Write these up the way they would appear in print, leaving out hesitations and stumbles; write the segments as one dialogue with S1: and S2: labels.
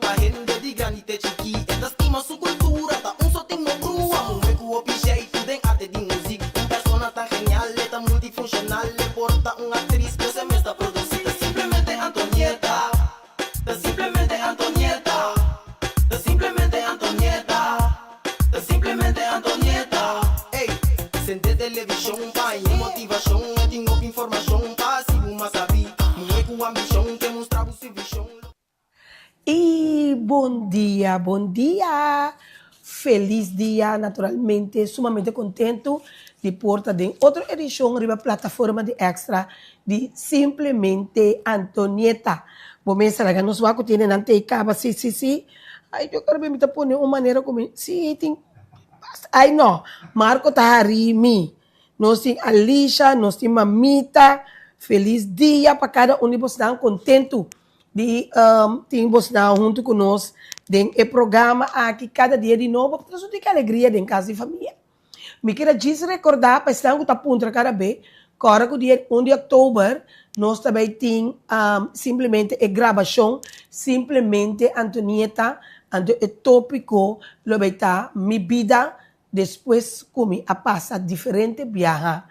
S1: la gente di grandi te chiquita, esta estima su cultura, ta un sotín no grúa, mujer cubo piche y tu den arte de música, un persona tan genial, tan multifuncional, le porta una actriz que se me está producida, simplemente Antonieta, simplemente Antonieta, simplemente Antonieta, simplemente Antonieta, ey, sente televisão, pai, motivação, tenho informação, passivo, mas sabe, mujer com ambição, demonstrava o serviço.
S2: Y buen día, feliz día, naturalmente, sumamente contento de portar de otra edición de la plataforma de Extra de Simplemente Antonieta. Vamos a nos va a tienen ante acaba, sí. Ay, yo creo que me pone una manera como, sí, ay no, Marco Taharimi, nos tem Alicia, nos tem Mamita, feliz dia para cada um de vocês, contento de ter vocês junto conosco em programa aqui cada dia de novo, para trazer que alegria em casa e família. Me quero dizer recordar para estar com a ponta cada vez, agora o dia 1 de outubro, nós também temos simplesmente a gravação, simplesmente Antonieta, ante o tópico, lo está, minha vida, depois comi a passar diferente viaja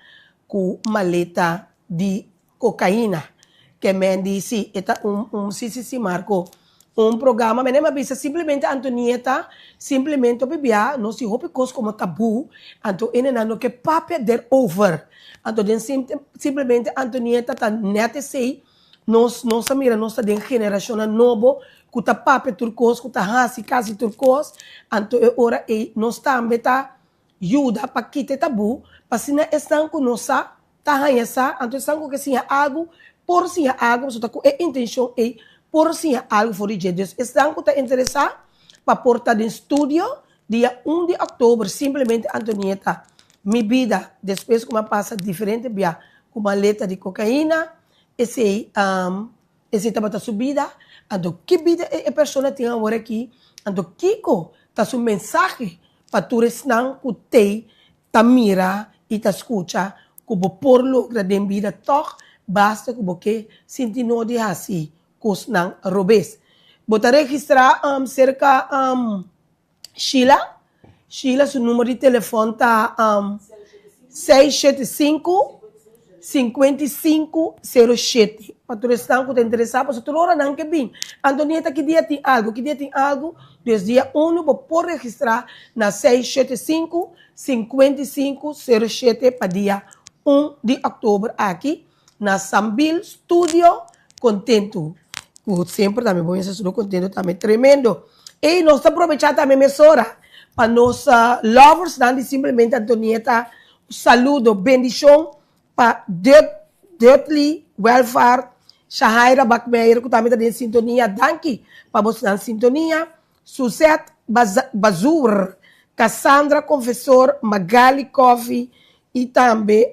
S2: com maleta de cocaína. Que me disse, esta sí, Marco, programa, me nem avisa simplesmente Antonieta, simplesmente bebia, não se hope coisa como tabu, então enenando que papel der over. Então simplesmente Antonieta tá nete sei, nós mira, nós tá de geração novo, que tá papel turcos, que tá hasi quase turcos, então é hora e nós também tá ajuda para quitar tabu, para se não estão com nós, tá hanhasa, então estão que sim algo por si algo, so a intenção é por si algo for de Deus. Estão que está interessado para portar em estúdio dia 1 de outubro, simplesmente Antonieta, minha vida, depois como passa diferente, via com uma letra de cocaína, esse estava subida, então que vida a pessoa tem agora aqui, então Kiko, tá sua mensagem para tu restar que te, tá mira e tá escuta, como por logra de vida toque, basta que você sinta no de assim, cos não robes. Bota registrar cerca Sheila, seu número de telefone tá 675-5507. Para tu restar que te interessar, para tu hora não que bem. Antonieta, que dia tem algo? Desde dia 1, vou por registrar na 675-5507 para dia 1 de outubro aqui. Na Sambil Studio, contento. Sempre também, bom, estou contento também, tremendo. E nós aproveitamos também a emissora para nós lovers, dando simplesmente Antonieta, saludo, bendição para Dudley, Welfare, Shahaira Bakmeyer, que também está em sintonia, danke, para você estar em sintonia, Suzette Bazur, Cassandra Confessor, Magali Coffee, e também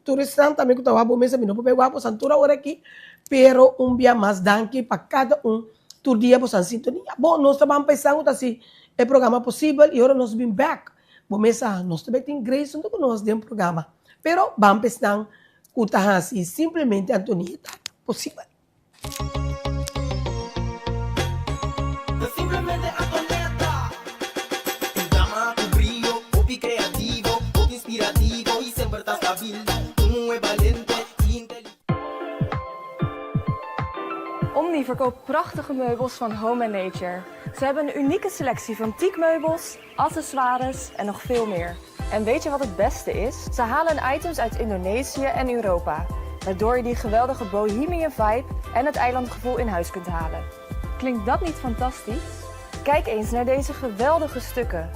S2: turistão também que estava bom mesmo, não pode pegar santura hora aqui, pero dia mais danke para cada todo dia você sintonia. Bom, nós estamos pensando assim, é programa possível e agora nós vim back. Bom, nós também tem grace junto conosco dentro do programa, pero vamos pensar que está assim, simplesmente Antonieta, possível.
S1: Simplemente Antonieta, tu drama, tu brillo, hobby creativo, hobby inspirativo y siempre estás stabil, tú es valiente y inteligente.
S3: Omni verkoopt prachtige meubels van Home & Nature. Ze hebben een unieke selectie van teakmeubels, accessoires en nog veel meer. En weet je wat het beste is? Ze halen items uit Indonesië en Europa, waardoor je die geweldige bohemian vibe en het eilandgevoel in huis kunt halen. Klinkt dat niet fantastisch? Kijk eens naar deze geweldige stukken.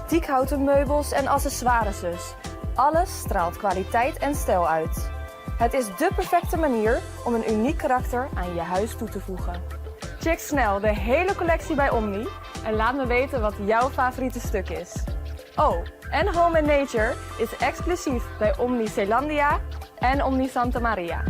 S3: Teakhouten meubels en accessoires dus. Alles straalt kwaliteit en stijl uit. Het is dé perfecte manier om een uniek karakter aan je huis toe te voegen. Check snel de hele collectie bij Omni en laat me weten wat jouw favoriete stuk is. Oh, en Home & Nature is exclusief bij Omni Zeelandia en Omni Santa Maria.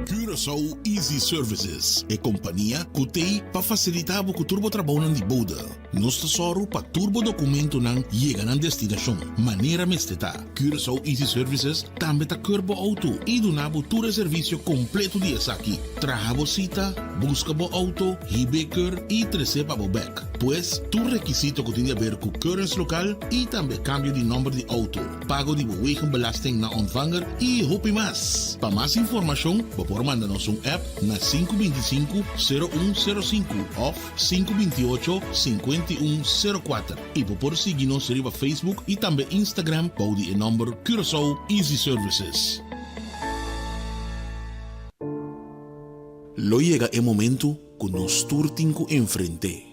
S4: Do you Curaçao Easy Services é companhia que tem para facilitar o turbo trabalho de boda. Nós tesoro para turbo documento não chega na destinação. Maneira mesteta. Curaçao Easy Services também está curbo auto e donava todo serviço completo de aqui. Traga cita, busca bo auto, hibeker e receba bo back. Pois, tu requisito que tem a ver com currency local e também cambio de número de auto. Pago de belasting na ontvanger e hopi mais. Para mais informação, por mandar-nos app na 525-0105 ou 528-5104. E por seguir-nos no Facebook e também Instagram para o número Curaçao Easy Services. Lo llega el momento que nos turtinco enfrente.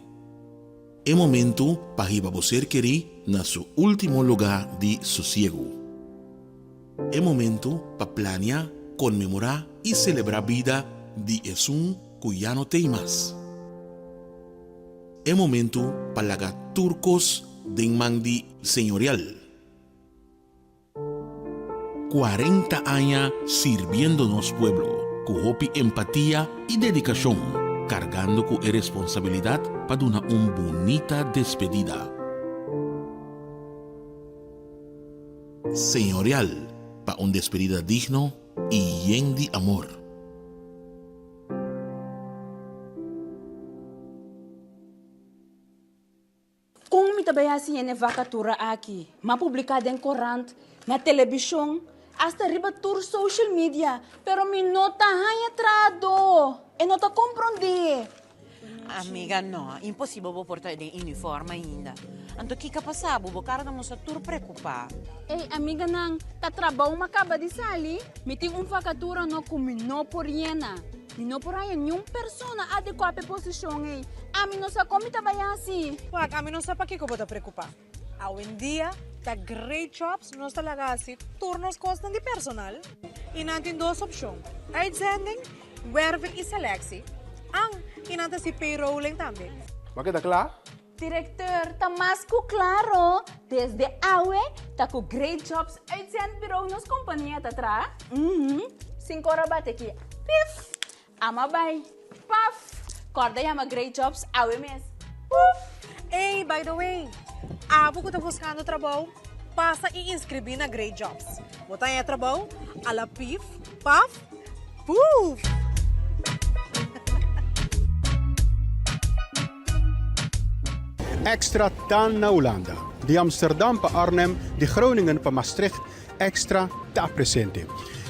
S4: El momento para que você querer na su último lugar de sosiego. El momento para planear, conmemorar y celebrar vida de un que ya no tem más. El momento para lagar turcos de mandi señorial. 40 años sirviéndonos pueblo. Con hopi empatía y dedicación, cargando con responsabilidad para una bonita despedida. Señorial, para una despedida digno y lleno de amor.
S5: Kung mi tabaya siya na vakatura aki, mapublikada em corante, na televisão, hasta riba tour social media, pero mi nota hanya trado, e nota comprende.
S6: Amiga, no, impossível vou portar de uniforme ainda. Anto que passava, vou cara não se tur preocupar.
S5: Ei, amiga nang, ta trabaho makaba di sali, miting vakatura no kumino por yena. Nino por aí nenhum persona adequada à posição ei. A mim não sabe como tabaya assim.
S7: Wag, a mim não sabe para que eu vou te preocupar. Hoje em dia, tá great jobs, nós tá lá assim, turnos costam de personal. E não tem duas opções. Uitzending, werving e selectie. E não tem payrolling também.
S8: Bakit tá claro?
S5: Diretor, tá mais que claro. Desde awe, tá com great jobs uitzend bureau nos companhia tá tra. 5 horas bate aqui. Pif! Ama bay. Paf! Corda yama great jobs awe mes.
S7: Hey, by the way, abo que tá buscando trabalho, passa e inscrever na Great Jobs. Botar em trabalho, ala pif, paf, puf!
S8: Extra tan na Holanda. De Amsterdam pa Arnhem, de Groningen pa Maastricht, extra ta presente.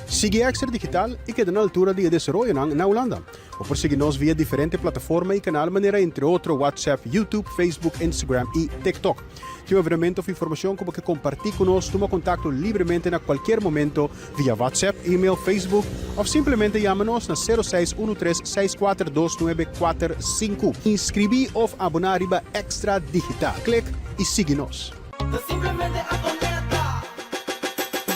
S8: Sigue Extra Digital y queda na altura de desarrollo na Holanda. O por seguirnos via diferentes plataformas y canal maneira entre otros WhatsApp, YouTube, Facebook, Instagram y TikTok. Tiene veramente información como que compartir con nosotros, toma contacto libremente en cualquier momento via WhatsApp, email, Facebook o simplemente llámanos na 0613-642-945. Inscrevi of abonar riba Extra Digital. Clic y síguenos.
S1: Simplemente atoneta.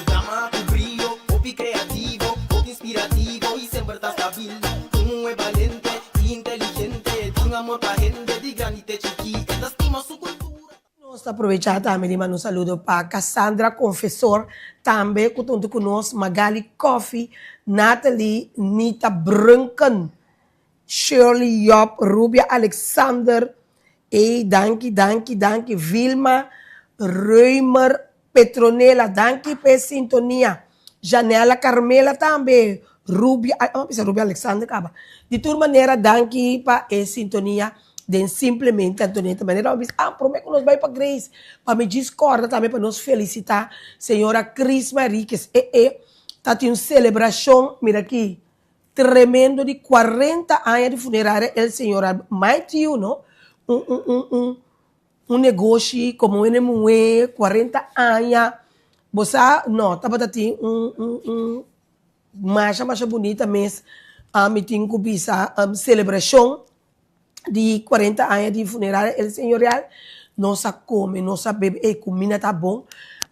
S1: Llama a tu brillo, hobby creativo, hobby inspirativo y siempre estás stabil. Tú es valiente y inteligente, tiene amor para gente de granite chiquita, te estima su cultura.
S2: Nós aproveitar também de mandar um saludo para Cassandra Confessor, também que estão conosco, Magali Coffee, Nathalie, Nita Brunken, Shirley Yop, Rubia Alexander, danke, Vilma, Reumer, Petronella, danke per sintonia, Janela Carmela também, Rubia Alexander, de toda maneira, danke para a sintonia. De simplesmente, Antonieta, maneira, prometo que nós vamos para a Grace, para me discordar também, para nos felicitar, senhora Cris Mariques, está tendo celebração, mira aqui, tremendo de 40 anos de funerária, el senhora Maitio, não? Negócio, como ele 40 anos, você, não, estava tendo marcha bonita, mas me tinha que pensar, celebração, de 40 anos de funerária, el senhorial, nossa come, nossa bebe, comida tá bom.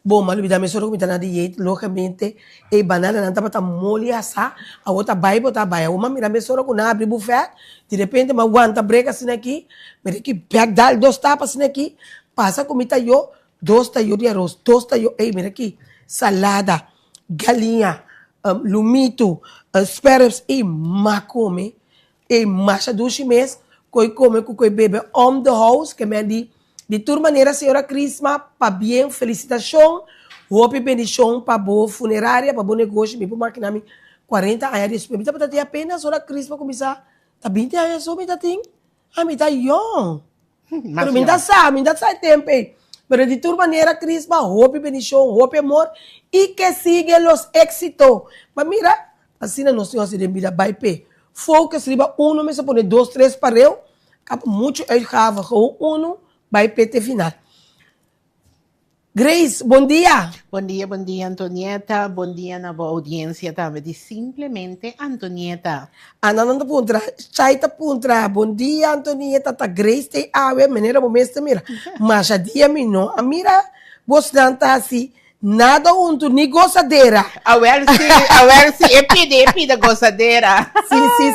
S2: Bom, mas me só comida na dieta, logicamente, banana não tá molha assa, a outra Bible tá baia. Uma mira me só com abre buffet, de repente uma aguanta breca assim aqui, me que pega dal 2 tapas assim aqui, passa comida eu, 2 taio de arroz, 2 taio, mira aqui, salada, galinha, lumito, sperms e macome, e macha dushi mes, koi come ku koi bebe om the house, que me de toda maneira, senhora Crisma, para bem, felicitação, hope bendição para boa funerária, para bom negócio, me por máquina 40 anos, me tá ter apenas senhora Crisma começar, tá 20 anos, só me tá tem, a me tá young, pero me tá sai tempo, pero de toda maneira, Crisma, hope bendição, hope amor, e que siga os éxitos, mas mira, assim não se de vida, vai pé, focus, riba uno, me se pone 2, 3 para eu, muito eu rava, uno, vai PT final. Grace, bom dia.
S9: Bom dia, Antonieta. Bom dia na boa audiência também de Simplesmente Antonieta.
S2: Ananda puntra, chaita puntra. Bom dia, Antonieta. Ta Grace te awe, menera momento mira. Mas a dia mino, a mira, vos nanta assim, nada unto ni gozadeira.
S9: A ver se epide gozadeira.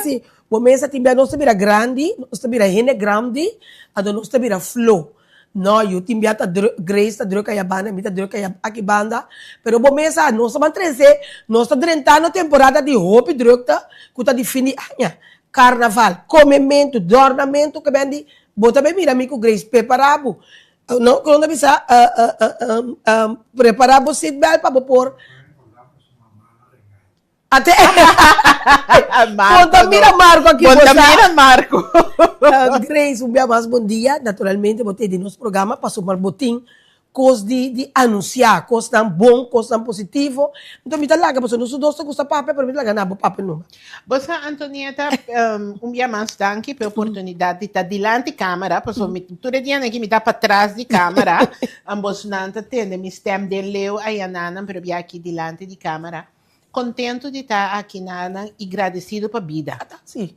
S2: Sim. Momento timbia não se mira grande, não se mira rene grande, a não se mira flow. No, eu timbia ta Grace ta droga ya banda, mita droga ya aqui banda, pero momento não se mantrese, não está drentando temporada de hope droga, que tá de fim de ano. Carnaval, comimento, dornamento, que bem de, bota bem mira amigo Grace, preparado. Não, quando bisa preparado seatbelt para pôr. Até Contamina Marco aqui.
S9: Contamina Marco.
S2: Grace, um dia mais bom dia. Naturalmente, botei de nosso programa para somar botim, coisa de anunciar, coisa tão bom, coisa tão positivo. Então, me dá lá, porque nós dois gostamos de papel, para me dar ganhar papel não.
S9: Você, Antonieta, dia mais danke pela oportunidade de estar diante da câmera, porque todo dia aqui me dá para trás da câmera, ambos não entendem, me stem de leu aí a nana, para vir aqui diante da câmera. Contento de estar aqui, Nana, e agradecido para a vida.
S2: Sim.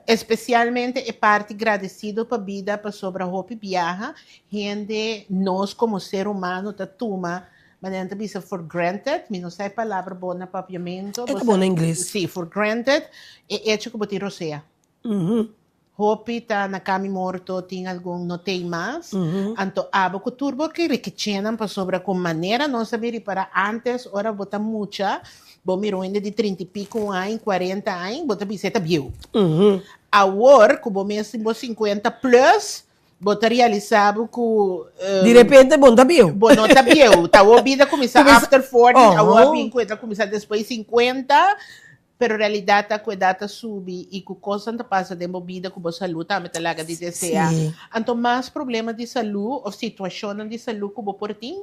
S9: Especialmente, é parte agradecido para a vida, para sobre a roupa viaja, gente, nós como ser humano, tá tuma, mas não é for granted, mas não sei a palavra boa no papiamento.
S2: É bom em inglês.
S9: Sim, for granted, é hecho que botar rosea. Roupa está na cama morto, tem algum, não tem mais. Então, abo que turbo que requechenan para sobre com maneira, não saber para antes, ora botar muita, bom, miro ainda de 30 e pico anos, 40 anos, bota biseta biu. Agora, que bom mesmo 50 plus, bota realizado que...
S2: De repente, bom, tá biu.
S9: Bom, não tá biu. Tá, a vida começa after 40, a vida começa depois 50, pero realidade a cuidata subi e que coisa não passa de movida com a saúde também tá lá de desejar. Então mais problema de saúde ou situação de saúde que vou por ti,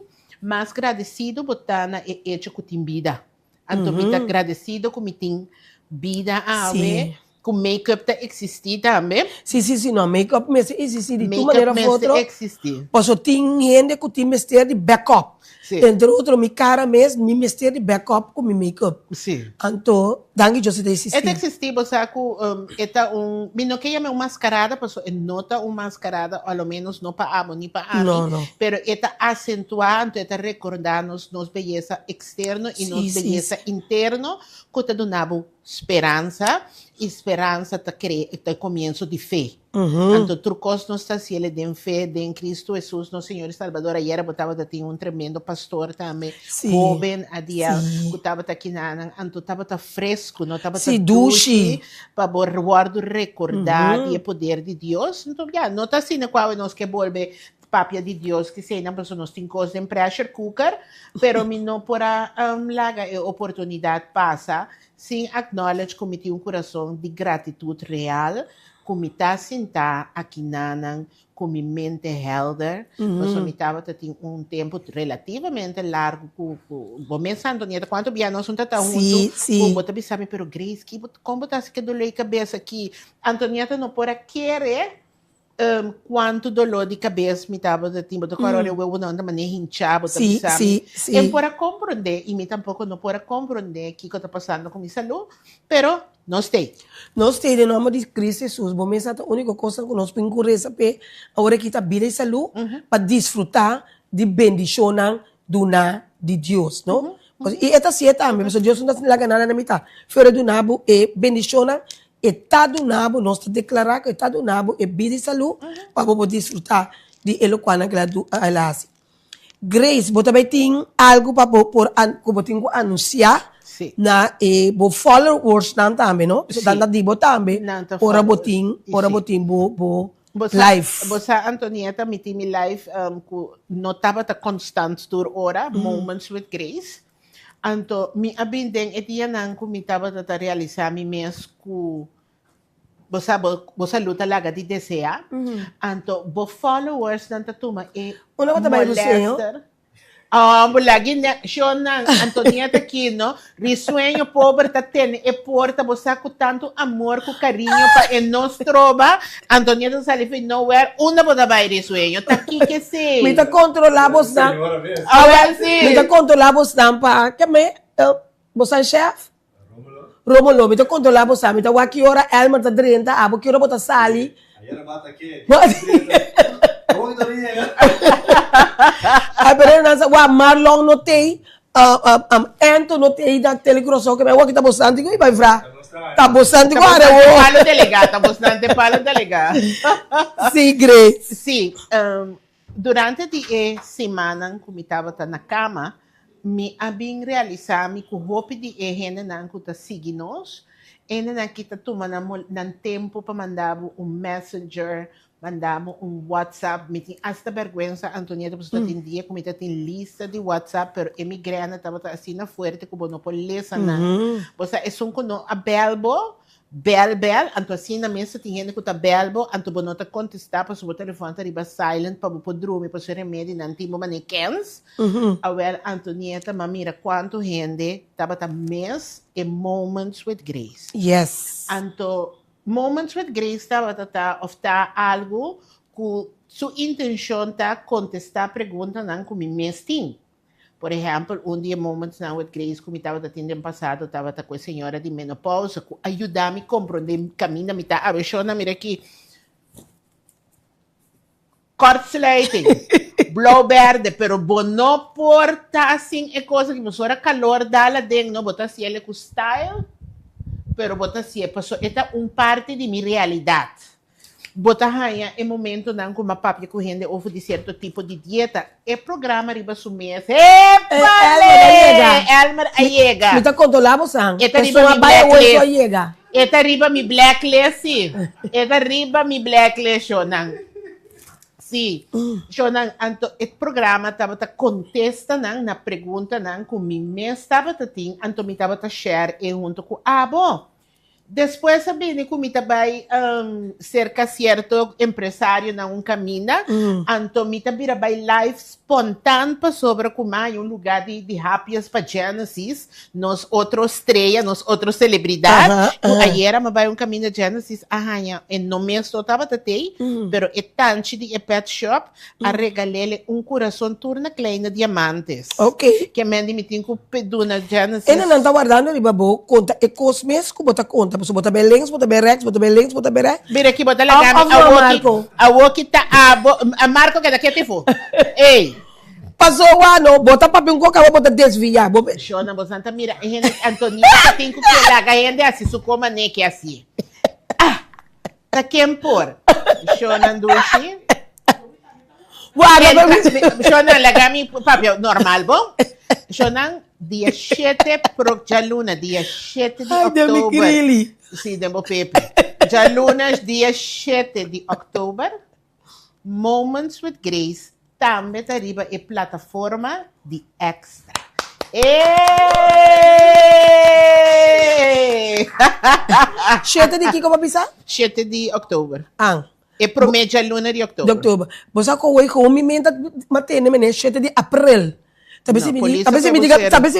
S9: mais agradecido botar na hecho que tem vida. Então me tá agradecido que me tem vida a ver. Com make-up tá existir também.
S2: Sim, não, make-up mesmo existe de uma maneira ou outra.
S9: Existir.
S2: Posso tem gente que tem mestre de backup. Entre outros, minha cara mesmo, minha mestre de backup com minha make-up.
S9: Sim.
S2: Então, dangue eu sei existir.
S9: É existir, você é não que é uma mascarada, porque nota uma mascarada, ao menos não para amo, nem para amo. Não. Pero é acentuando, é recordar-nos beleza externa e nos beleza interna, que te donava esperança tá começo de fé. Então, trucos não está se ele tem fé em Cristo Jesus, no Senhor e Salvador. Ayer botava tinha tremendo pastor também, jovem, a dia, que estava aqui então estava fresco, não estava
S2: duche,
S9: para guardar, recordar e o poder de Deus. Então, não está assim, qual nós que volve papia de Deus, que sei, não, porque nós temos coisas em pressure cooker, pero não por a laga oportunidade passa, sem acknowledge que me tem coração de gratitude real, que me está sentado aqui com minha mente helder, mas eu estava tendo tempo relativamente largo, vou pensando, quanto bem nós não estamos juntos, como você pensava, pero Grace, como você se quedou a cabeça aqui, Antonieta não pode querer, quanto dolor de cabeça me estava tendo, porque agora eu não ando maneira hinchada,
S2: sim.
S9: Eu posso compreender, e me tampouco não posso compreender o que está passando com minha saúde, pero não sei.
S2: Nós temos, em nome de Cristo Jesus, bom, essa é a única coisa que nós podemos correr, saber, agora que está vida e saúde, para desfrutar de bendição de Deus, não? E esta sim é também, porque Deus não está ganhando na metade. Fora do nabo é bendição, está do nabo, nós declarar que está do nabo é vida e saúde, para poder desfrutar de eloquência que ela faz. Grace, você também tem algo para anunciar
S9: Sim.
S2: Na bo followers nan tambe, no? So,
S9: Sim.
S2: dan dibo tambe,
S9: Nan ta
S2: ora
S9: followers.
S2: boting bo
S9: Bosa,
S2: live.
S9: Bosa Antonieta, mi live, ku notaba ta constant tour ora, Moments with Grace. Anto, mi abindeng, etiyanan ko mitaba ta realizar mi mes ku bosa luta laga di desea. Anto, bo followers nan tatuma
S2: Una ko tabay lusenyo?
S9: Lagi na, siya na, Antonieta Aquino, risueño pobre ta ten, porta, bosa ko tanto amor, ko carinho, pa nos trova, Antonieta Salifi nowhere, una boda bay risueño, taki que se.
S2: Mita controlabos na.
S9: Sí.
S2: Mita controlabos na pa, kame, bosan chef? Romulo, mita controlabos na, mita waki ora Elmer ta 30, abo ki ora bota sali.
S10: Ayer bata aqui.
S2: Pero nasa wa Marlon no tei, Ento no tei da telecrosso que me wa kita bosanti ko iba fra. Tá bostante ko are wo.
S9: Palo delegado, tá bostante palo delegado.
S2: Sí, Grace.
S9: Sí, durante a semana que eu estava na cama, me abin realizar mi ku hopi di gente nan ku ta sigi nos, ene nan kita tuma nan tempo pa mandavo messenger, mandavo WhatsApp, me tinha hasta vergüenza, Antonieta, você tem dia como tem lista de WhatsApp, pero emigrana tava assim na fuerte como não pode ler na. Você é um cono a bel, anto assim na mesa tinha gente que tá belbo, anto bonota contestar para o telefone tá riba silent para o dormir para o remédio não tinha manekens. Awel Antonieta, mamira quanto gente tava tá mês e Moments with Grace.
S2: Yes.
S9: Anto Moments with Grace tava tá of tá algo que sua intenção tá contestar pergunta não como mês tem. Por exemplo, dia Moments Now with Grace, como estava tendo passado, estava com a senhora de menopausa, que ajudar-me a compreender o caminho, me tá abechando, mira aqui, cortslating, blow verde, pero não porta assim, é coisa que você calor dá dentro, não botar assim ele com style, pero botar assim, passou, esta parte de minha realidade. Botahaya é momento não com uma papia correndo ou de certo tipo de dieta. É programa riba sumês. Elmer Ayega.
S2: Me tá controlando, sang.
S9: Eta riba mi
S2: blacklist.
S9: Eta riba mi blacklist, sim. Eta riba mi blacklist, Shonan. Sim. Shonan, anto, et programa tava ta contesta na pergunta nang com mi mês tava ta ting, anto mi tava ta share e junto com bom. Depois sabendo que me vai cerca certo empresário na caminho, então me também vai live espontâneo para sobre como é lugar de happiest para Genesis, nós outros estreia, nós outros celebridades. Ayer me vai caminho de Genesis, e no mês só estava tatei, pero é tanto de pet shop, a regalele coração turna kleine diamantes.
S2: Ok.
S9: Que me tem que pedir na Genesis.
S2: Ele não está guardando ali, babo, conta, é cosmes que bota conta. Você bota bem links, bota bem rechts, bota bem links, bota bem rechts.
S9: Mira aqui, bota lá, a Woki tá, a Marco que daqui te for. Ei!
S2: Passou o ano, bota papel com coca, bota desviar.
S9: Shona, bosanta, mira, Antonieta tem que pegar, a gente assim, sucoma ne que assim. Tá quem por? Shona, Andushi. Shona, lagami papel normal, bom? Shona, dia 7 pro Jaluna, dia 7 de outubro. Sim, demo Pepe. Jaluna, dia 7 de outubro. Moments with Grace, também tá riba e plataforma de Extra.
S2: 7 de que como bisa?
S9: 7 de outubro.
S2: E
S9: promete Jaluna de outubro.
S2: De outubro. Você com o momento matene mene 7 de abril. Talvez se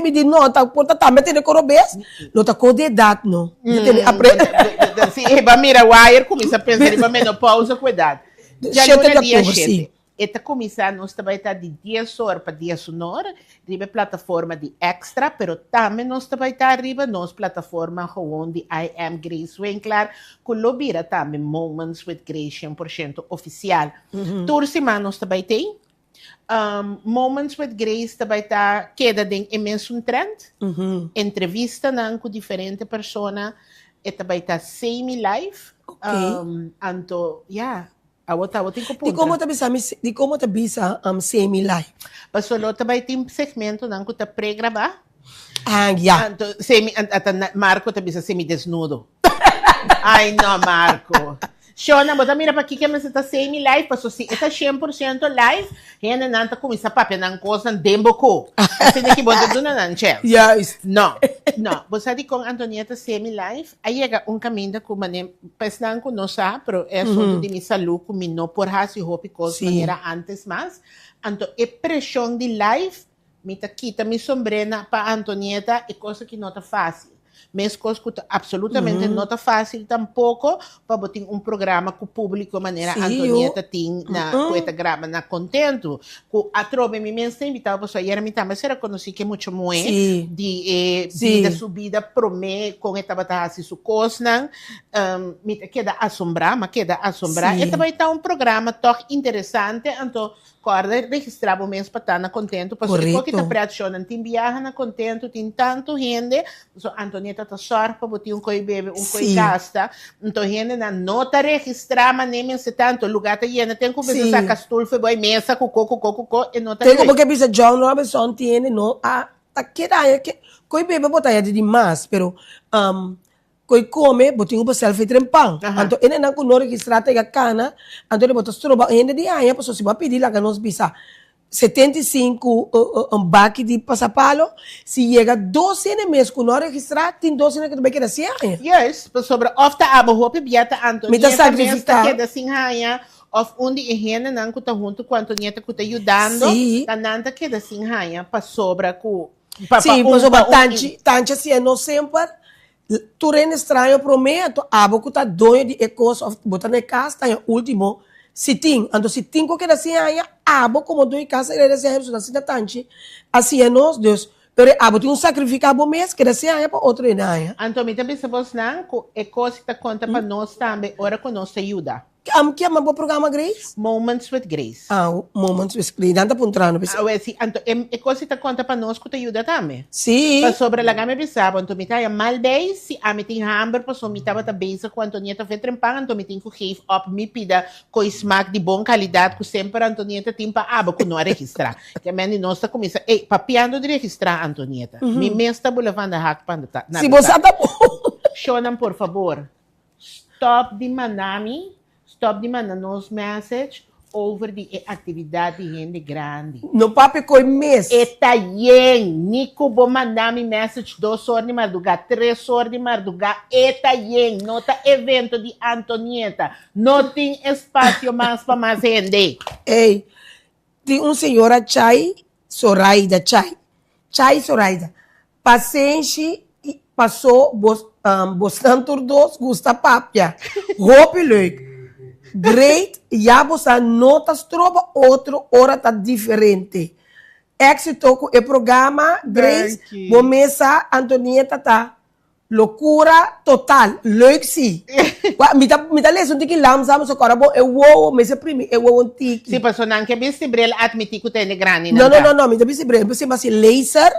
S2: me diga, não, tá porta também tem corobes, não tá com de idade não. Tem aprender.
S9: Se mira wire começa a pensar em menopausa cuidado. Já no dia 7. Eta começar nós também tá de 10 horas para 10 horas, riba plataforma de Extra, pero também nós também tá riba nos plataforma onde I Am Grace Winkler, que lobira também Moments with Grace 100% oficial. Tour semana nós também tem. Moments with Grace também tá queda de imenso trend, entrevista com diferente persona, e também tá semi-live, anto,
S2: de como tá bisa semi-live?
S9: Passou também tem segmento que tá pré-gravar,
S2: Ah, ya.
S9: Marco te bisa semi-desnudo. Ay, no, Marco. Shona, bota mira pa aqui que você tá semi-live, passou se tá 100% live, rena nanta com essa papel nan coisa demboko. Assim daqui bota do nan chel.
S2: Yes.
S9: No. Você di com Antonieta semi-live, aí chega caminho com mané, pensando com nós, pero é assunto de minha saúde, com no por hasi hopi coisa maneira antes mas, então é pressão de live, me tá quita minha sombrena para Antonieta é coisa que não tá fácil. Mas coisa que absolutamente não tá fácil tampouco para botar programa com o público maneira Antonieta tem na coisa grama na contento com a trobe me mensa invitava para ir a mim também será conheci que muito de vida subida promê com esta batalha se su cosnan me queda assombrar e também tá programa tão interessante então corda registrava mesmo para estar na contento para só que tá preação tem viaja na contento tem tanto gente so Antonieta tá sorte para botar coi bebe coi gasta então gente na nota registrar mas nem se tanto lugar tá lleno tem que ver essa castulfe boy mesa coco e nota
S2: tem como que bisa John Robinson tiene no tá querendo que coi bebe botar de demais pero koi come, botinho para selfie trempang. Anto ene nang kuno registrata ga kana, anto ele botas troba ene di aya, paso si va pedir la que nos bisa 75 un baki di pasapalo, si llega 12 mes kuno registrata, tin 12 que tu vai querer ser.
S9: Yes, sobre ofta abo hope biata anto.
S2: Mita sacrificar.
S9: Que da sinhaya of undi ehena nang kuta junto com Antonieta kuta ajudando, tananta que da sinhaya pa sobra ku
S2: Sim, pa sobra tanche si no sempre tu rende estranho prometo abo que tá doido de ecos of botar na casa tá último sitting ando sitting que era assim aí abo como doido casa ele se recebe assim da tanche assim é nós Deus pero abo tem sacrificar abo mês que era assim aí para outro aí
S9: então me também se você não ecos tá conta para nós também ora com nós ajuda
S2: que é um programa Grace?
S9: Moments with Grace.
S2: Moments with Grace. Nada puntrano.
S9: Sim, então, é coisa que conta para nós que te ajuda também.
S2: Sim.
S9: Para sobre a gama pensava, então, me tá mal bem, se a me tem hamburger, para me tava tá bem, com a Antonieta fez trempang, então, me tem que give up, me pida com smack de boa qualidade, que sempre a Antonieta tem para aba, que não a registrar. Que a mãe nossa começa, papiando de registrar, Antonieta. Me mesta bulavanda hack para
S2: se você tá bom.
S9: Shonam, por favor, stop de manami. Stop de mandar nos message over de atividade de gente grande.
S2: No papo coi mês.
S9: Eta yen, Nico bo mandar me message 2 horas de madrugada, 3 horas de madrugada. Eta yen, nota evento de Antonieta. Não tem espaço mais para mais gente.
S2: Ei, tem senhora Zoraida. Paciente passou bastante dos gusta papia. Hope leuk. Great, já você notas tropa outro hora tá diferente. Éxito com o programa Grace, começa Antonieta tá loucura total, leuk sim. Me tá lendo que lançamos agora bom eu vou mas primeiro eu vou tiki.
S9: Se passou não que bicibrel admitir que tem grande
S2: não, me tá bicibrel, você mas laser,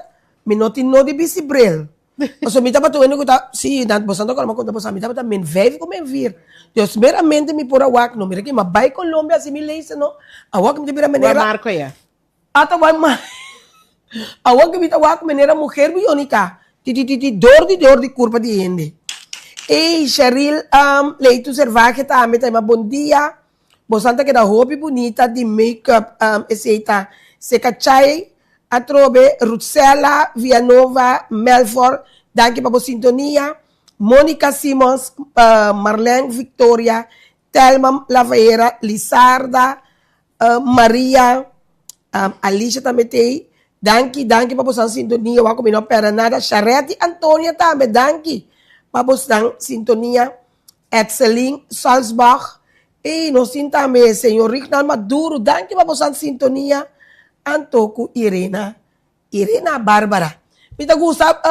S2: me não tem no de bicibrel. So, me tava tuwendo ko ta, si, bastante ko naman ko tapos, me tava ta, men 5 ko men vir. Dios, meramente mi pura wak, no, mira que mabay Colombia, si mi leise, no, awak mi tibira menera.
S9: Marco ya.
S2: Ata awak mi tawak menera mujer bionica, dor di curva di hindi. E Cheryl, leito servaje ta, me ta, bon dia, bastante que da hobby bonita, di makeup, eseita, se cachay, Atrobe, Rutsela, Villanova, Melford, danke para a sintonia. Mônica Simons, Marlene Victoria, Telma Lavaeira, Lizarda, Maria, Alicia também tem. Danke para a sintonia. Wako não pera nada. Charete Antônia também, danke para a sintonia. Etzelin Salzbach. E nós também, senhor Ricknal Maduro, danke para a sintonia. Antoku Irena Bárbara. Me gusta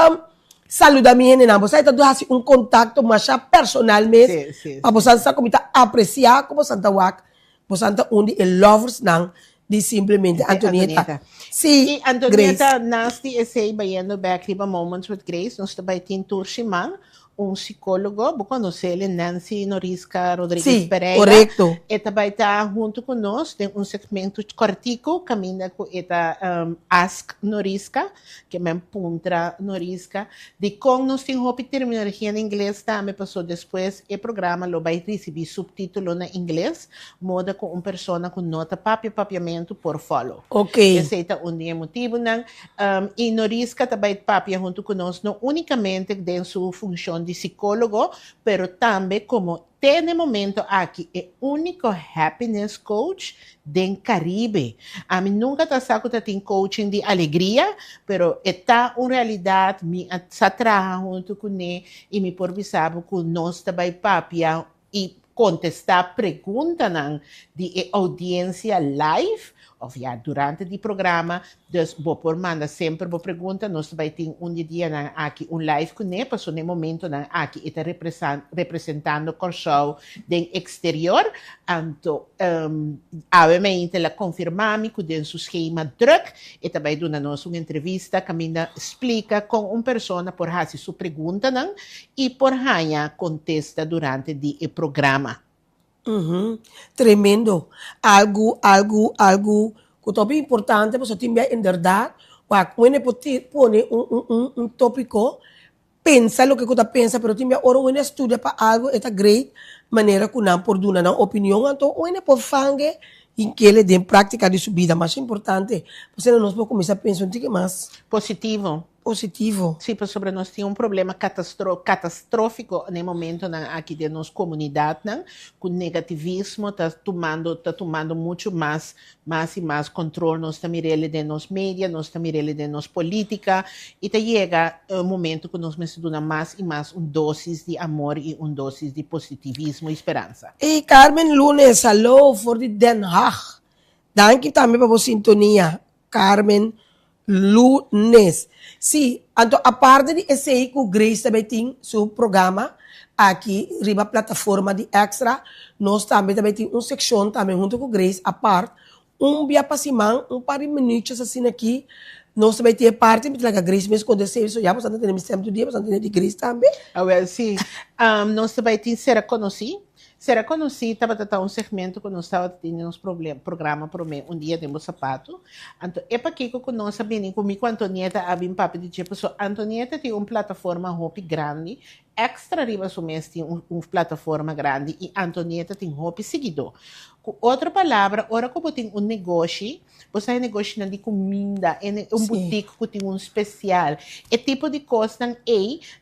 S2: saludar mi gente, vos aí tá um contato mais personal mesmo. Para você saber como tá apreciar como Santa Wak, você tá onde lovers não de simplesmente Antonieta.
S9: Sim, Antonieta nasce esse bayendo back riba Moments with Grace, nós também tem tour Shimang. un psicólogo, vos conocele Nancy Norisca Rodríguez
S2: Sí,
S9: Pereira.
S2: correcto.
S9: Esta vai estar junto conosco, tem um segmento cortico, caminha com esta Ask Norisca, que é puntra Norisca. De como nós temos terminologia em inglês, também passou depois, o programa lo vai receber subtítulo na inglês, moda com uma pessoa com nota papiamento por follow.
S2: Ok.
S9: Esse é um motivo, não? E Norisca também papia junto conosco, não unicamente de sua função de psicólogo, pero também como tem no momento aqui é o único happiness coach do Caribe. A mim nunca tá saco tá tem coaching de alegria, pero está uma realidade me trabalha junto com ele e me por bisabo com nós também papia e contestar perguntas de audiência live. Of ja, durante die programa, dus por manda sempre bo pergunta, nós vai ter dia na aqui live com ele, passou no momento na aqui está representando o show do exterior, então obviamente ela confirma-me que dentro do esquema druk, e também dá nós uma entrevista, caminha explica com uma pessoa por fazer sua pergunta não, e por ganhar contesta durante o programa.
S2: Tremendo. Algo que também é importante, você tem em verdade, quando você põe um tópico, pensa o que você pensa, mas tem ora você estuda para algo, é great maneira que não por dar uma opinião, então você pode fazer em que ele dê prática de sua vida, mas é importante, você não pode começar a pensar um pouco mais
S9: Positivo.
S2: positivo.
S9: Sim, pues sobre nós tinha um problema catastrófico no momento aqui de nossa comunidade, com negativismo, está tomando muito mais e mais controle nós também de nos mídias, nós também de nos política, e chega um momento que nós precisamos mais e mais dosis de amor e dosis de positivismo e esperança.
S2: E Carmen Lunes, hallo voor die Den Haag. Dank je também para a sintonia, Carmen Lunes. Sim, então, a parte de esse aí que o Grace também tem seu programa aqui, riba plataforma de Extra, nós também temos uma secção também junto com o Grace, a parte, dia para semana, par de minutos assim aqui, nós também temos parte, porque a Grace mesmo quando isso já, nós temos tempo do dia, nós temos de Grace também.
S9: Sim, nós também temos ser conhecido. Será que nós estava tratando segmento que nós estava tendo uns programa para mim dia de meus sapato. Então é para que nós sabemos comigo Antonieta a bem papo de tipo Antonieta tem uma plataforma hopi grande, extra riba so mês tem uma plataforma grande e Antonieta tem hopi seguidor. Com outra palavra, ora como tem negócio, você é negócio de comida, é boutique que tem especial. É tipo de coisa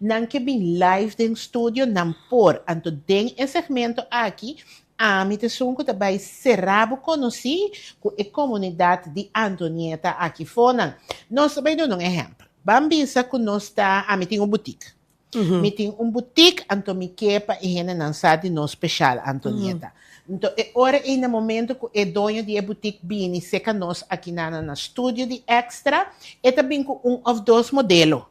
S9: não que bem live dentro do estúdio, não por. Então, tem esse segmento aqui, a minha pessoa que também será conhecida com a comunidade de Antonieta aqui fora. Nós também damos um exemplo. Vamos pensar que nós está, a mim tem uma boutique. Me tem uma boutique, então me quepa e gente não sabe no especial, Antonieta. Então, agora é no momento que o dono de boutique vem seca nós aqui no estúdio de Extra, e também com ou dois modelos.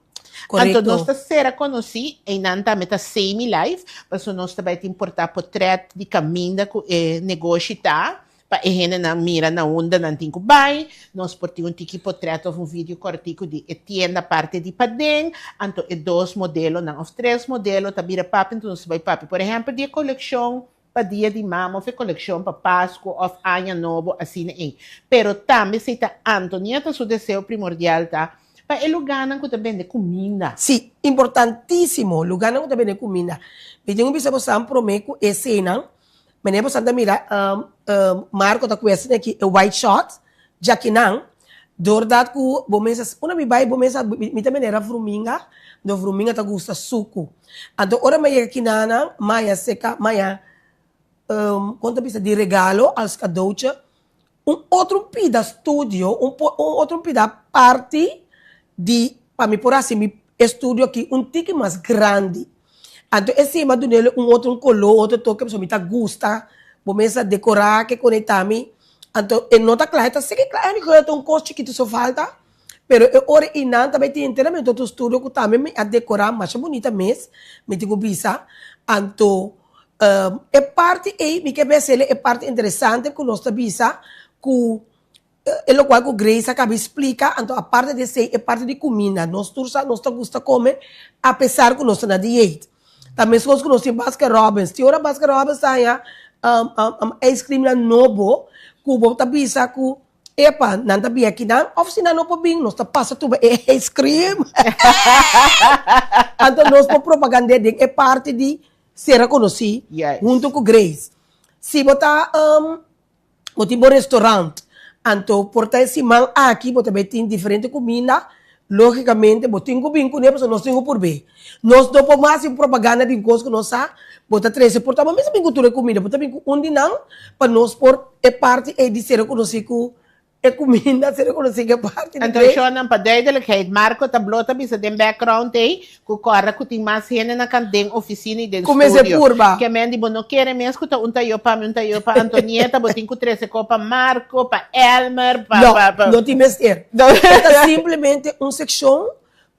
S2: Correto.
S9: Então, nós estamos sendo conhecidos, e não também está semi-live, mas nós também importar portrait de caminho que o negócio está, para a gente não mira na onda, não tem que vai, nós portamos um portrait ou vídeo cortico de tienda parte de padem, então, dois modelos, não, ou três modelos, tá vira papo, então nós vai papo. Por exemplo, de coleção, para dia de mama, ou coleção para Páscoa, ou Ano Novo, assim, pero também se está Antonieta, seu desejo primordial, tá? Para o lugar que também de comida.
S2: Sim, importantíssimo, lugar que também de comida. Me tenho que pensar para mim que esse não, mas nem para mira, Marco tá conhecendo aqui o White Shot, já que não, verdade que uma bibai, me também era fruminga, do fruminga tá gosta suco. Então, ora me aqui na maia seca, maia quando pensa de regalo aos cadeauche, outro pida estúdio, outro pida parte de, para mim por assim, estúdio aqui, tique mais grande. Então, esse cima do nele, outro color, outro toque, a pessoa me gusta, começa a decorar, que conectar-me. Então, não está claro, está sempre claro, que um costo que só falta, pero ora e não, também tem inteiramente outro estúdio que também me a decorar, mais bonita mesmo, me digo bisa. Então, é parte aí, me quer ver é parte interessante que nós bisa, que é o qual o Grace acaba explica, então a parte de ser é parte de comida, nós gosta comer, apesar que nós estamos na dieta. Também se conhece Baskin Robbins. Tem hora Baskin Robbins tá ice cream na nobo, cubo tá bisa ku epa, nanta bia aqui na oficina não pode nós tá passa tudo ice cream. Então nós por propaganda de é parte de ser conhecido junto com Grace. Se botar um restaurante, então por ter esse man aqui, botar tem diferente comida. Logicamente, botinho com bem com ele, nós temos por bem. Nós não podemos fazer propaganda de coisas que nós sabemos, botar 13 por também, mesmo cultura de comida, botar bem com onde não, para nós por é parte de ser conhecido é comida, ser conhecido é parte.
S9: Então, eu não para duidelijkheid, Marco tá blota bisa den background aí, que corre que tem mais gente na canten oficina e den
S2: studio. Curva.
S9: Que men dibo não quer mesmo que tá um tayo pa Antonieta, botinho com 13 para Marco, para Elmer, para
S2: não tem mesmo. É simplesmente uma secção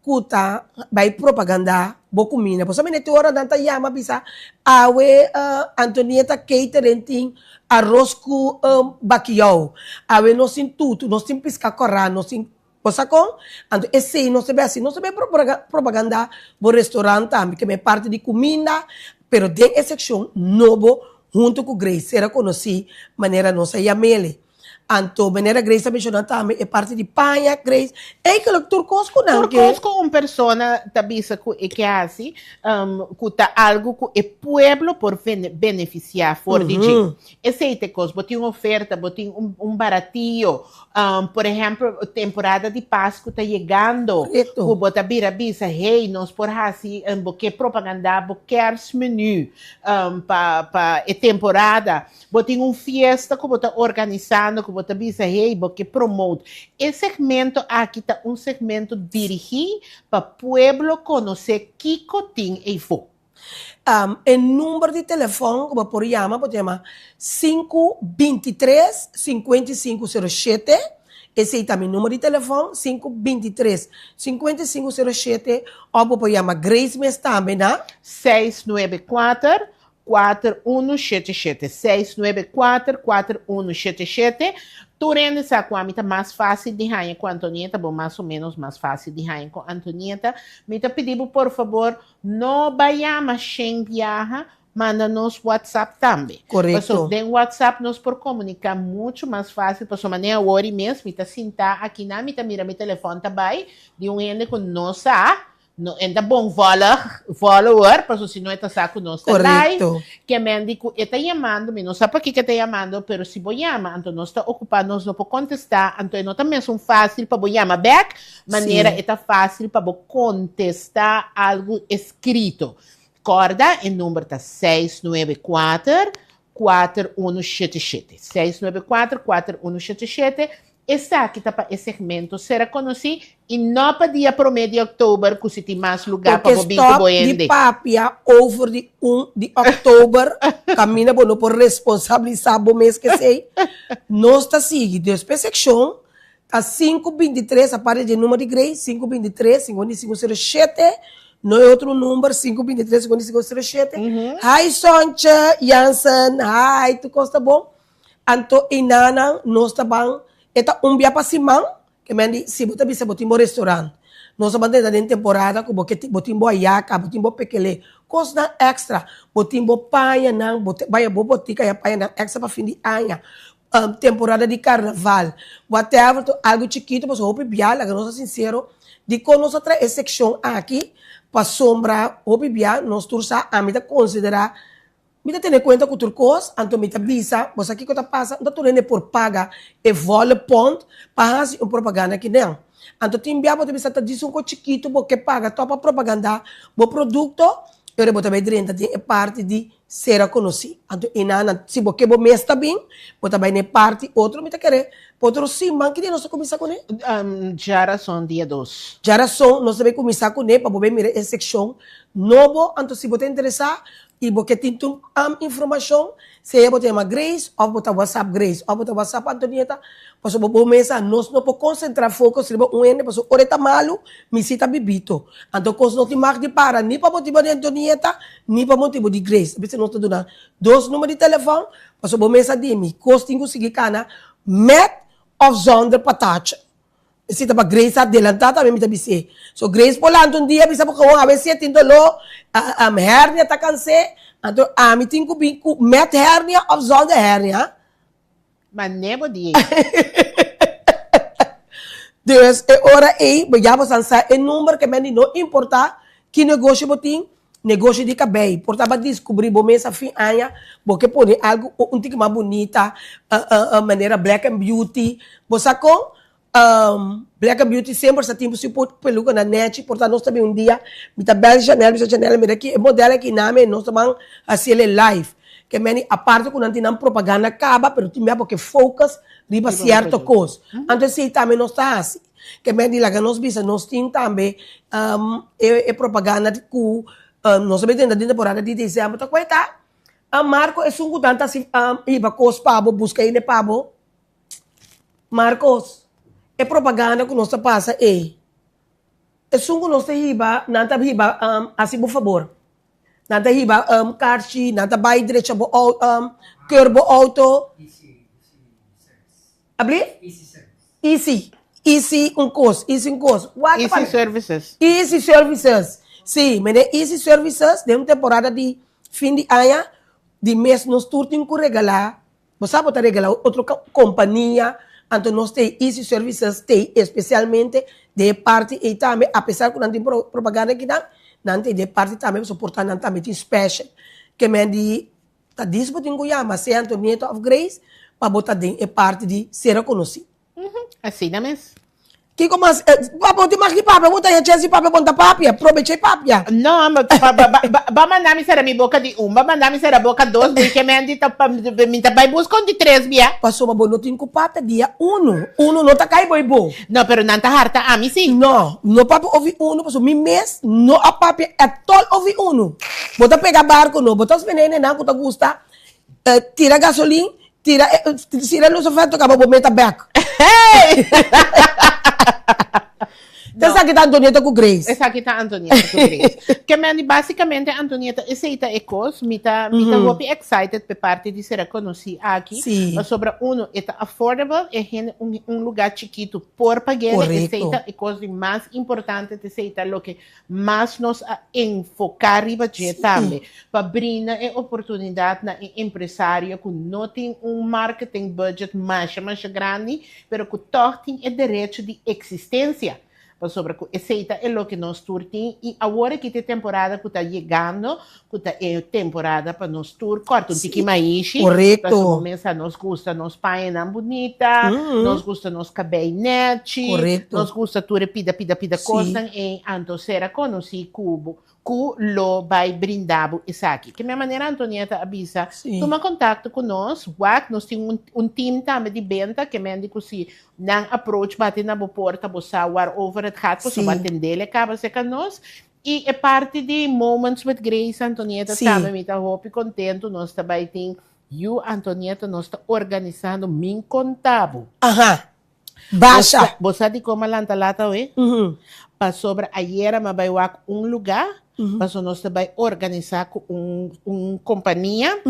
S2: que tá vai propaganda boa comida. Por exemplo, nessa hora nanta yama bisa awe Antonieta catering ting arroz com baquiao. Awe nós tem tudo, nós tem pisca corra, nós tem cosa com. Então esse não se vê assim, não se vê propaganda do restaurante também, que é parte de comida, pero de essa secção novo junto com Grace, era conhecido maneira nossa yamele. Anto, maneira Grace está mencionando também, é parte de panha, Grace. É que o turcosco não.
S9: Turcosco uma pessoa tabisa que é assim, que tá algo que o pueblo por beneficiar for de. Esse é coisa, botem uma oferta, botem baratinho. Por exemplo, temporada de Páscoa está chegando. Que bota bisa, hey, nós por assim, porque propaganda, porque menu para a temporada. Botem uma festa que bota organizando, que bota bisa, hey, porque promote. Esse segmento aqui está um segmento dirigido para o pueblo conhecer que tem e for.
S2: O número de telefone, como por chamar, pode chamar 523-5507. Esse é também o número de telefone, 523-5507. Ou pode chamar Grace Mes também, né?
S9: 694-4177. 694-4177. Turende sa com a mita mais fácil de rainha com a Antonieta, bom, mais ou menos mais fácil de rainha com a Antonieta. Mita pedido, por favor, não vayamos sem viajar, manda-nos WhatsApp também.
S2: Correto.
S9: Porque tem WhatsApp, nós por comunicar muito mais fácil, por sua maneira, hoje mesmo, mita sentar aqui na mita, mira meu telefone também, de um ende com nossa. No, ainda bom follower, para se não está saco nós live, que a médico está chamando, não sabe para que está chamando, pero se vou chamar, então nós está ocupado, nós não podemos contestar, então não está mesmo fácil para vou chamar back, maneira está fácil para vou contestar algo escrito. Corda, o número está 694-4177. 694-4177. Essa aqui está para esse segmento será conhecido e não para dia promedio de outubro, que se tem mais lugar para o bingo boende.
S2: De papia, over de 1 de outubro, caminha por responsabilizar o mês que sei. Nós está seguindo, depois seção, a 523, a parte de número de Grace, 523-5507, não é outro número, 523-5507. Hi, Soncha, Jansen, hi, tu costa bom? Anto, inana, nós está bom. Eta umbia pa simang, que mendi si bota bisa botimbo restaurante. Nós abandonamos da temporada com botimbo ayaca, botimbo pequele, coisa extra, botimbo paia não, vai botica e paia não extra para fim de ano. Temporada de carnaval, whatever, algo chiquito, mas roupa biala, que nós sincero, de quando nós traz essa seção aqui, para sombra, roupa biala, nós tursa a mim considerar. Mita tem conta com turcos, então mita bisa, você aqui que está passando, então tu rende por paga e vole ponto para fazer uma propaganda aqui não. Então tem biabo de bisa tá dizendo um chiquito porque paga topa propaganda, o produto, eu vou também renda de parte de ser conhecido. Então inana se você bo mês tá bem, vou também ne parte outro mita querer, outro sim, man que nós começar com ele.
S9: Já são dia 2.
S2: Já são, nós também começar com ele para ver mira essa seção novo, então se você interessar e porque tem informação, se eu botar uma Grace, ou botar WhatsApp Grace, ou botar WhatsApp Antonieta, pois eu vou mesa, nós não podemos concentrar foco, se eu ende, pois ora tá malo, me cita bibito. Então, coisa não tem mais de para, nem para motivo de Antonieta, nem para motivo de Grace. Porque nós estamos dando 2 números de telefone, pois eu vou mesa de mim, coisa tem que seguir cana, met of zonder patatje. Si tapa Grace adelantada, me mita bise. So Grace polando dia bisa po kawang abe siya tindolo hernia ta kanse. Anto ami tinku binku met hernia of zonder hernia.
S9: Maar nebo die.
S2: Dus ora bejamos ansa número que me não importa que negócio botin, negócio de cabelo. Portava descobrir bom mês a fim anos, porque pode algo um tique mais bonita, maneira black and beauty. Você com black and beauty sempre está tempo se pode peluca na net, portanto nós também dia, mita bela Chanel, mira aqui, modelo aqui nome, nós também assim ele live. Que meni a parte quando não propaganda acaba, pero time porque focus riba certo coisa. Então se também nós está assim. Que meni lá que nós bisa nós tem também propaganda de cu nós também tem da temporada de dezembro, tá coita. A Marco é um tanta assim iba cos pabo busca ele pabo. Marcos é propaganda que nós passa é um nós iba nanta iba assim por favor. Nada hiba karchi, nada bay direito bo curbo auto. Abli? Easy um course.
S9: Easy Services.
S2: Easy Services. Sim, mas Easy Services, de uma temporada de fim de ano, de mês nós turtim com regalar. Você pode regalar outra companhia, então nós tem Easy Services, tem especialmente de parte e também, apesar que não tem propaganda aqui não, nanti de parte também suportar nanti também tem special que me di tá disputing ko ya mas Antonieta of Grace para botar din é parte de ser conhecido.
S9: Assim não mesmo.
S2: Que como papo te maki papo botar ya chesi papo ponta papia proveche papia.
S9: Não, mas ba mandar me ser a minha boca de ba mandar me ser a boca dois, porque me andi tá me tá vai buscar de três bia.
S2: Passou uma boa notinha com pata dia uno não tá cai boibo.
S9: Não, pero não tá harta a mim sim.
S2: No papo ouvi uno, passou mi mês no a papia é tol ouvi uno. Bota pegar barco no, bota os veneno não que tá gusta. Tira gasolina, tira luz oferta acaba bo meta back. Hey! Essa aqui tá Antonieta com Grace.
S9: Essa aqui tá Antonieta com Grace. Que me basicamente Antonieta aceita ecos, mita hope excited pe parte de ser conhecida aqui.
S2: Sim.
S9: Mas sobre é affordable, é um lugar chiquito por pagar, aceita ecos de mais importante, aceita lo que mais nos enfocar e budget também. Para brindar a oportunidade na empresário que não tem marketing budget mais grande, pero que toch tem o direito de existência. Sobre aceita é o que nós turtim e agora que tem temporada que está chegando, que está temporada para nós tur corta um tique mais.
S2: Correto.
S9: Começa nós gosta nós paina bonita, nós gosta nós cabelo net, nós gosta tu pida coisa e anto será conheci cubo que lo vai brindar isso aqui. Que minha maneira Antonieta avisa, toma contato com nós temos time também de venda que me indica se não approach bate na porta, você war over it gaat, você vai atender, acaba se com nós. E é parte de Moments with Grace, Antonieta também me está hope contento, nós também tem Antonieta, nós está organizando min contábil.
S2: Baixa.
S9: Você de como lanta lata hoje? Para sobre ayer me vai lugar. Mas nós também organizar com companhia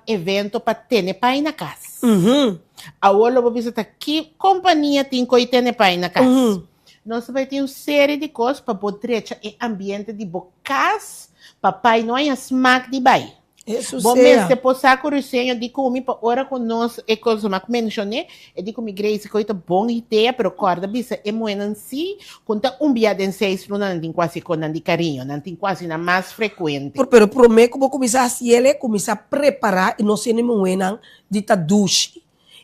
S9: evento para ter pai na casa. Agora eu vou visitar que companhia tem que ter pai na casa. Nós também temos uma série de coisas para poder ter ambiente de bocas, papai não é smack de bai. Bom, mas se possa corrigir, eu digo que para hora com nós é coisa que mencionei, eu digo que Grace coisa boa ideia, pero corda bisa é muito assim, conta biada em 6 não tem quase com de carinho, não tem quase na mais frequente.
S2: Pero prometo que vou começar assim, ele começar a preparar e não ser nenhum de tadushi,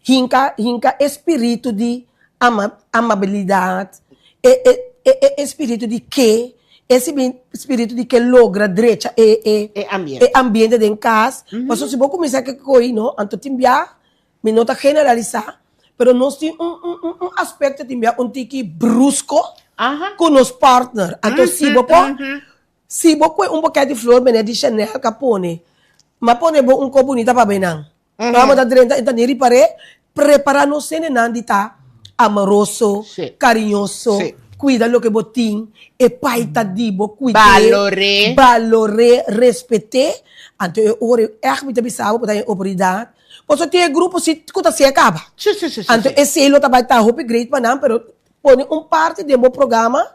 S2: hinca espírito de amabilidade, espírito de que esse espírito de que logra direita ambiente de casa, mas se vou começar a coisa, não, então timbia, me nota generalizar, pero nós tem aspecto timbia tique brusco com os partners, então se vou com bocado de flor, me de Chanel capone, mas pone copo bonita para bem não, vamos dar direita, então preparar não ser não de tá amoroso, carinhoso. cuida lo que botín, e pai tá dibo, cuida.
S9: Valore.
S2: Respete. Então, eu oro, muito bisavo, para a autoridade. Você tem grupo, se tu se acaba.
S9: Sim.
S2: Então, esse ele também tá hope great para não, pero põe parte do meu programa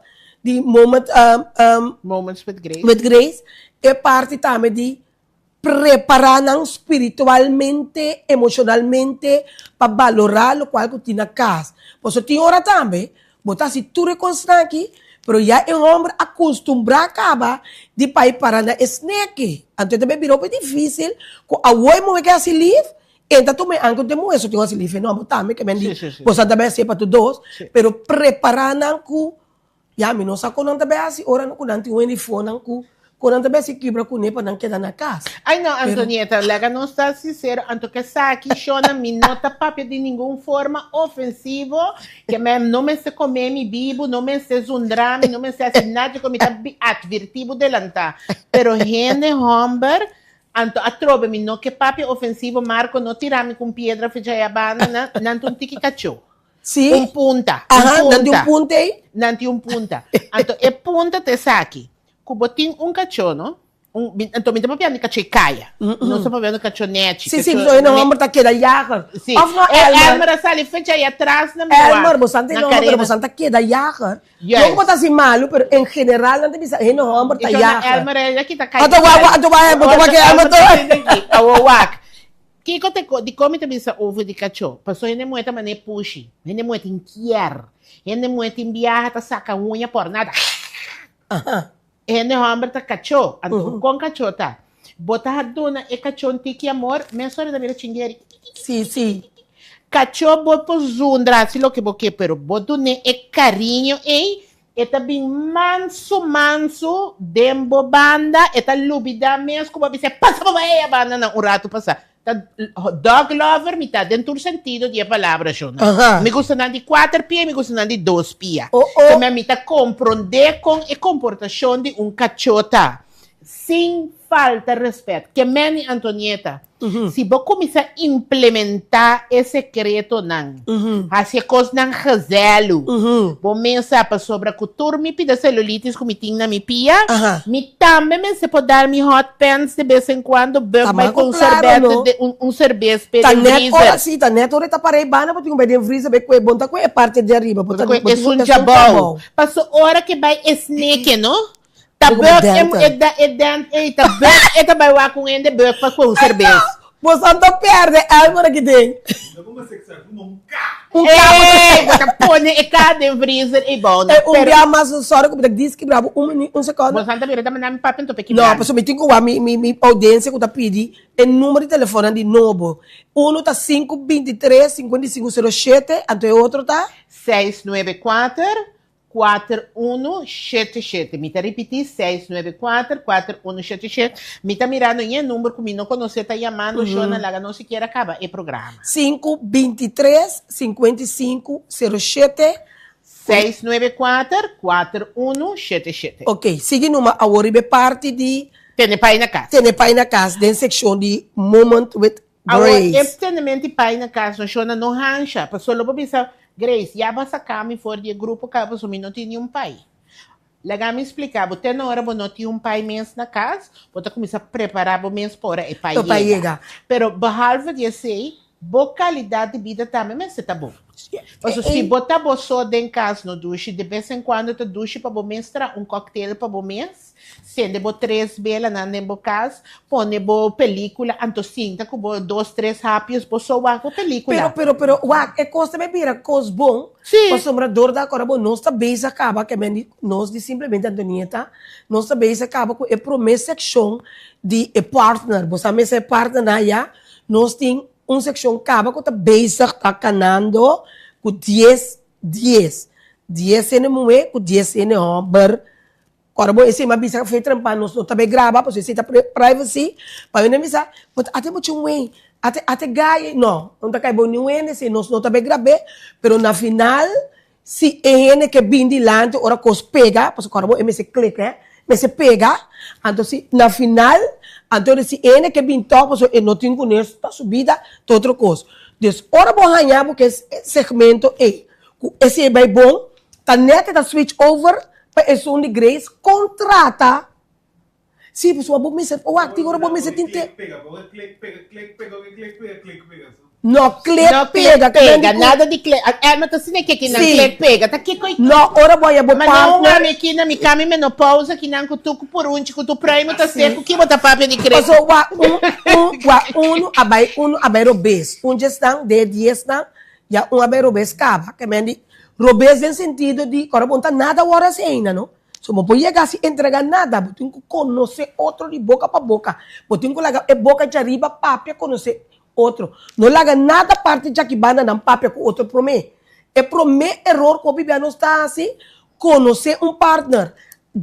S2: de
S9: Moments with Grace.
S2: With Grace, é parte também de preparar espiritualmente, emocionalmente, para valorar o qual tu na casa. Você tem hora também, botar se tu reconstrói aqui, pero já é homem acostumbrado acaba de pai para na snake. Então também virou bem difícil, com a oi mo que assim livre, então tu me anco de mo, isso tem assim livre, não, também que me diz, você também é para tu dois, pero preparar nanku, já me não saco não também assim, ora não nanti o telefone nanku. Quando também se quebra com ele para não quedar na casa.
S9: Ai, não, Antonieta, lega não está sincero. Anto que aqui, Shona, me nota papel de nenhuma forma ofensivo, que não me se comer me bibo, não me se zundrame, não me se assim nada, como está advertido delantar. Pero gente, Homber, anto atrobe me não que papel ofensivo, Marco, não tirar-me com pedra, fecha a banana, não um tiki cachorro.
S2: Sim.
S9: Um punta.
S2: Não punta aí?
S9: Não punta. Anto, é punta te saque. Kubotin cachorro, então me dá para ver cachorro caia. Não estou para ver cachornete.
S2: Sim, não vamos estar aqui da jager.
S9: Sim. Elmer sali fecha aí atrás na minha.
S2: Elmer, você não está aqui da jager. Não pode ser malo, mas em geral não tem que não vamos estar jager.
S9: Elmer é aqui tá caindo. Kiko te come também essa ovo de cachorro. Passou ele moeta mané puxi, ele moeta inquier, ele moeta enviar tá saca unha por nada. Ele homem tá cachorro, com cachorro tá. Botar a dona e cachorro tiki amor, me só da mira chingueri.
S2: Sim.
S9: Cachorro boto zundra, se lo que boque, pero boto ne e carinho e eta bem manso, dembo banda, eta lubida mesmo, como você passa para a banda não, rato passar. Dog lover, me tá dentro do sentido de a palavra, Jona. Me gusta de 4 pés, me gusta de 2 pés. Também me tá compreender com a comportação de cachorro, sem falta de respeito. Que meni, Antonieta, se você começar a implementar esse secreto, as coisas não rezelo, vou pensar sobre a cultura, me pida celulitis, como tinha na minha pia, me também se pode dar me hot pants de vez em quando, vai com cerveja para o freezer.
S2: Sim, tá neto, tá parei bana, porque vai dentro freezer, vai com bom, tá com a parte de arriba,
S9: porque é um jabão. Passou hora que vai snake, não? Tabak ita vai lá com ele de para com cerveja.
S2: Você não perde, Elmer aqui tem.
S9: Você põe e cada freezer e bom.
S2: Dia mais só que diz que bravo segundo.
S9: Você não também dá me papo então pequeno.
S2: Não, pessoal, me tenho que me audiência que tá pedi o número de telefone de novo. Um tá 523 5507, até outro tá
S9: 694 4177. Me tá repetir 694-4177. Me tá mirando em número que me não conhece, tá chamando, Jona, lá não se quer acabar o programa.
S2: 523-5507
S9: 694-4177.
S2: Ok, siga numa a parte de
S9: Tem pai na casa.
S2: Tem pai na casa, dentro seção de Moment with Grace.
S9: Efetivamente, pai na casa, Jona não rancha. Passou logo pensar, Grace, já vai sacar me fora de grupo, que você não tinha pai. Legal me explicar, você na hora não tinha pai mesmo na casa, você começa a preparar o mesmo para o pai chegar. Pero, behalve de sei, boa qualidade de vida também, mas você tá bom. Se botar você dentro de casa no duche, de vez em quando você duche para você mostrar coquetel para você, sendo você 3 belas na casa, põe você película, então sinta com 2, 3 rápidos, você vai com película.
S2: Pero, é coisa me vira, coisa bom.
S9: Sim.
S2: O sombrador da agora, nós também acaba, que nós simplesmente, Antonieta, nós também acaba com a promessa seção de partner. Você também é partner, já, nós temos uma seção que acaba com a base está canando com 10. 10 é mulher, com 10 é homem. Agora, bom, esse é uma bisa que foi trampar, nós não também grava, porque você está privacy, para não avisar, mas até muito bem, até ganha, não está caindo bom nenhum, se nós não também gravei, mas na final, se é que vem de lá, ora coisa pega, porque agora, bom, se clica, mas se pega, então se na final, então se é que vem top, porque não tem com isso, está subida, tá outra coisa. Então, ora bom ganhar, porque esse segmento é, esse é bem bom, tá net da switch over para esse de Grace contrata. Sim, pessoal, vou me ser, o agora vou me ser tinte. Não, clique pega,
S9: nada de clique. Mas tá assim que não clique pega, tá aqui com.
S2: Não, ora boy, eu vou
S9: mas não é aqui na minha cama menopausa que não cutuco por que tu primo tá seco, que bota papel de crepe.
S2: So uno abai robes, gestão de 10 não, já abai robes cava, que mendi robes no sentido de, agora não tá nada horas ainda, não? So, não pode chegar a entregar nada, você tem que conhecer outro de boca para boca, você tem que lagar boca de arriba, papel, conhecer outro. Não laga nada parte de que banda não papel com outro promê. É promê error que o Bibiano está assim, conhecer partner,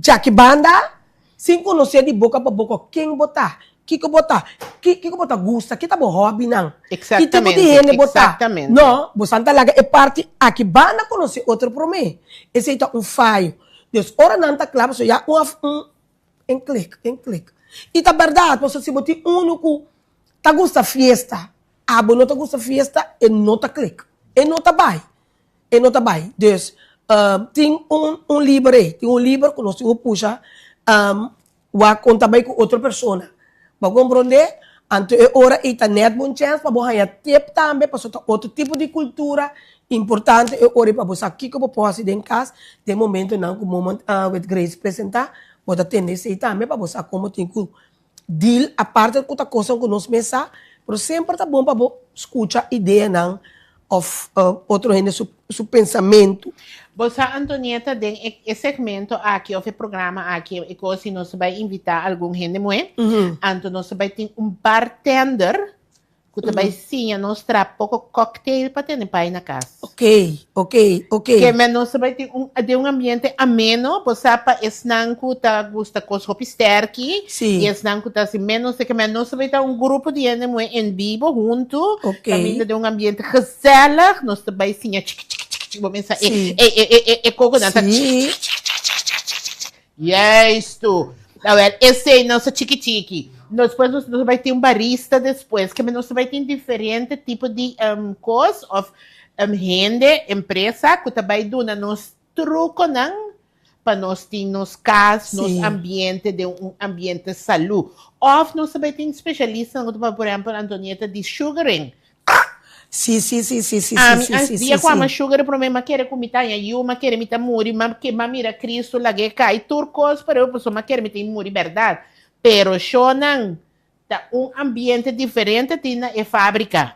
S2: já que banda, sem conhecer de boca para boca, quem botar, que botar gusta, que tá bom hobby não.
S9: Exatamente.
S2: Que tipo de gente botar. Não, você tá laga é parte a que banda conhecer outro promê. Esse é falho. Deus, ora não está claro, só já em clique. E tá verdade, você se botar que tá gosta fiesta, não tá gosta fiesta, e não tá clique, e não tá vai. Deus, tem livro aí, tem livro que nós temos puxa, a conta bem com outra pessoa. Para compreender, então é hora e tá net bom chance para você ter também para outro tipo de cultura. Importante é hora para você aqui que eu posso fazer em casa, de momento não, como momento with Grace apresentar, pode atender isso também para você como tem que deal a parte de outra coisa que nós pensar, mas sempre tá bom para escutar ideia não, of outro gente seu pensamento.
S9: Você, Antonieta, tem esse segmento aqui, o programa aqui, e se nós vai invitar algum gente muito, então nós vai ter bartender, que vai sim, nós traz pouco cocktail para ter pai na casa.
S2: Ok.
S9: Que nós vai ter um ambiente ameno, você para esnanco tá gosta com hopisterki, e esnanco tá assim menos que nós vai ter grupo de gente muito em vivo junto, também de ambiente gezellig, nós vai sim vou pensar, coconut. Isto. Esse é nosso chiqui-chiqui. Depois nós vai ter barista depois, que nós vai ter diferente tipo de coisa, gente, empresa, que também dá nos truco, para nós ter nos casos, nos ambiente de ambiente de saúde. Ou nós vai ter especialista, por exemplo, Antonieta, de sugaring.
S2: Sim.
S9: Dia com a sugar problema quer comitar e uma quer me muri, que mira Cristo lage cai turcos para eu pessoa quer me muri verdade, pero shonan tá ambiente diferente tina é fábrica.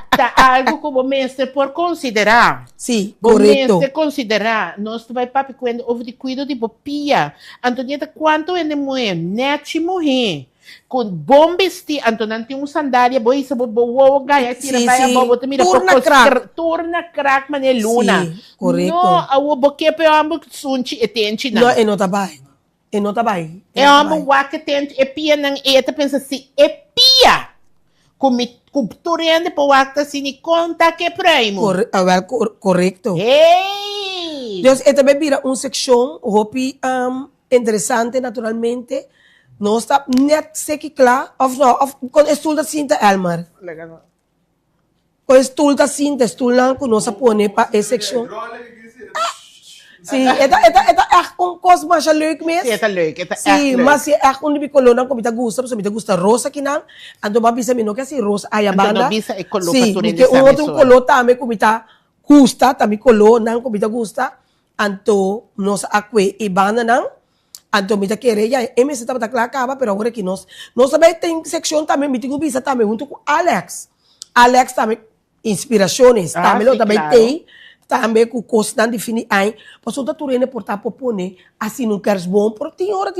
S9: Tá algo como mestre por considerar.
S2: Sim, correto.
S9: Mestre considerar, nós vai papi quando houve de cuido de bopia. Antonieta quanto é de mulher, nete morrer. Com bom vestir, Antonan tem sandália, boa isso, boa ganha, tira vai a boa, mira, turna crack, mané luna.
S2: Sim, correto.
S9: Não, a boque pe ambo sunchi etenchi
S2: não. Não, não tá bem. Não tá bem.
S9: É ambo waka tente e pia nang eta pensa se é pia. Com turende po wakta sini conta que primo.
S2: Correto.
S9: Hey!
S2: Deus, é também vira seção, hopi interessante naturalmente. Não está net seque claro, com estudo da cinta Elmar. Com estudo da cinta, estudo não que nós põe para essa seção. Sim, é coisa mais leuk mesmo.
S9: É leuk,
S2: sim, mas é de coluna como me gusta, porque me gusta rosa que não, ando para bisa me não que assim rosa aí a banda. Sim, porque outro color também como tá gusta, também color não como me gusta, anto nós aqui e banda não. Então, me querer, já, MS estava claro, acaba, pero agora que nós também tem secção também, me tenho vista também, junto com Alex. Alex também, inspirações, também, também claro. Tem, também com coisa de definir aí, mas o doutor ainda portar para pôr, assim, não queres bom, porque tem hora,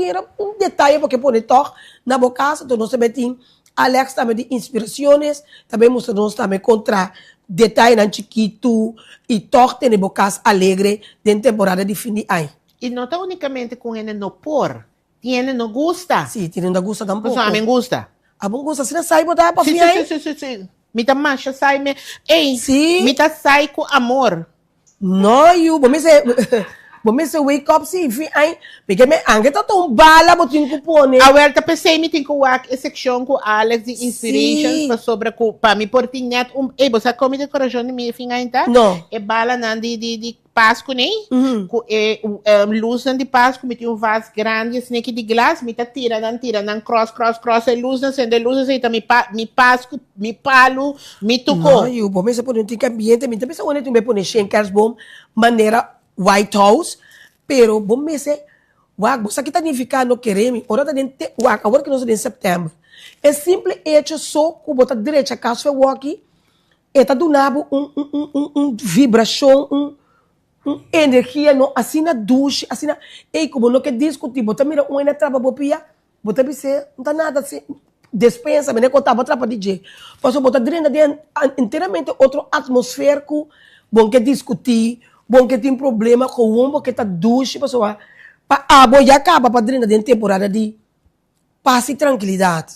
S2: detalhe, porque pôr toque na boca, então nós também tem Alex também de inspirações, também mostramos também contra detalhe, chiquito, e toque tem bocas alegre, dentro da temporada de fim de ano.
S9: E não está unicamente com ele no por, tiene no gusta.
S2: Sim, tiene no gusta também.
S9: Pues a mim gusta.
S2: A mim gusta, se não sai, botar para fim aí?
S9: Sim. Me tá macha, sai, ei,
S2: sim.
S9: Me tá sai com amor.
S2: Não, eu, vamos se wake up, sim, fim aí, porque me angue tá tão bala, botinho que pone.
S9: A ver, tá pensei, me tem que wak a section com Alex de Inspirations, para sobre, para me por tinha, ei, você come de coração de mim, fim aí, tá?
S2: Não.
S9: É bala, não, de Páscoa, né? Luz de Páscoa, me tinha vaso grande, assim, aqui de glass, me tá tira, cross, a luz, acende, então me Páscoa, me palo, me tocou.
S2: Não, eu vou pensar por um ambiente, me pensa onde tu me põe Schenkers bom, maneira White House, pero bom me se, você que tá nificando queremos, agora que nós estamos em setembro, é simples hecho só que botar direita, caso foi walkie, está donando vibração, energia, não, assim na ducha, assim na... E como não quer discutir, bota mira, uma trava bopia, bota você, não tá nada assim, despensa, mas nem contava trava DJ. Passou bota dentro de inteiramente outro atmosférico, bom que discutir, bom que tem problema com o homem que tá ducha, passou a boa já acaba para dentro de temporada de paz e tranquilidade.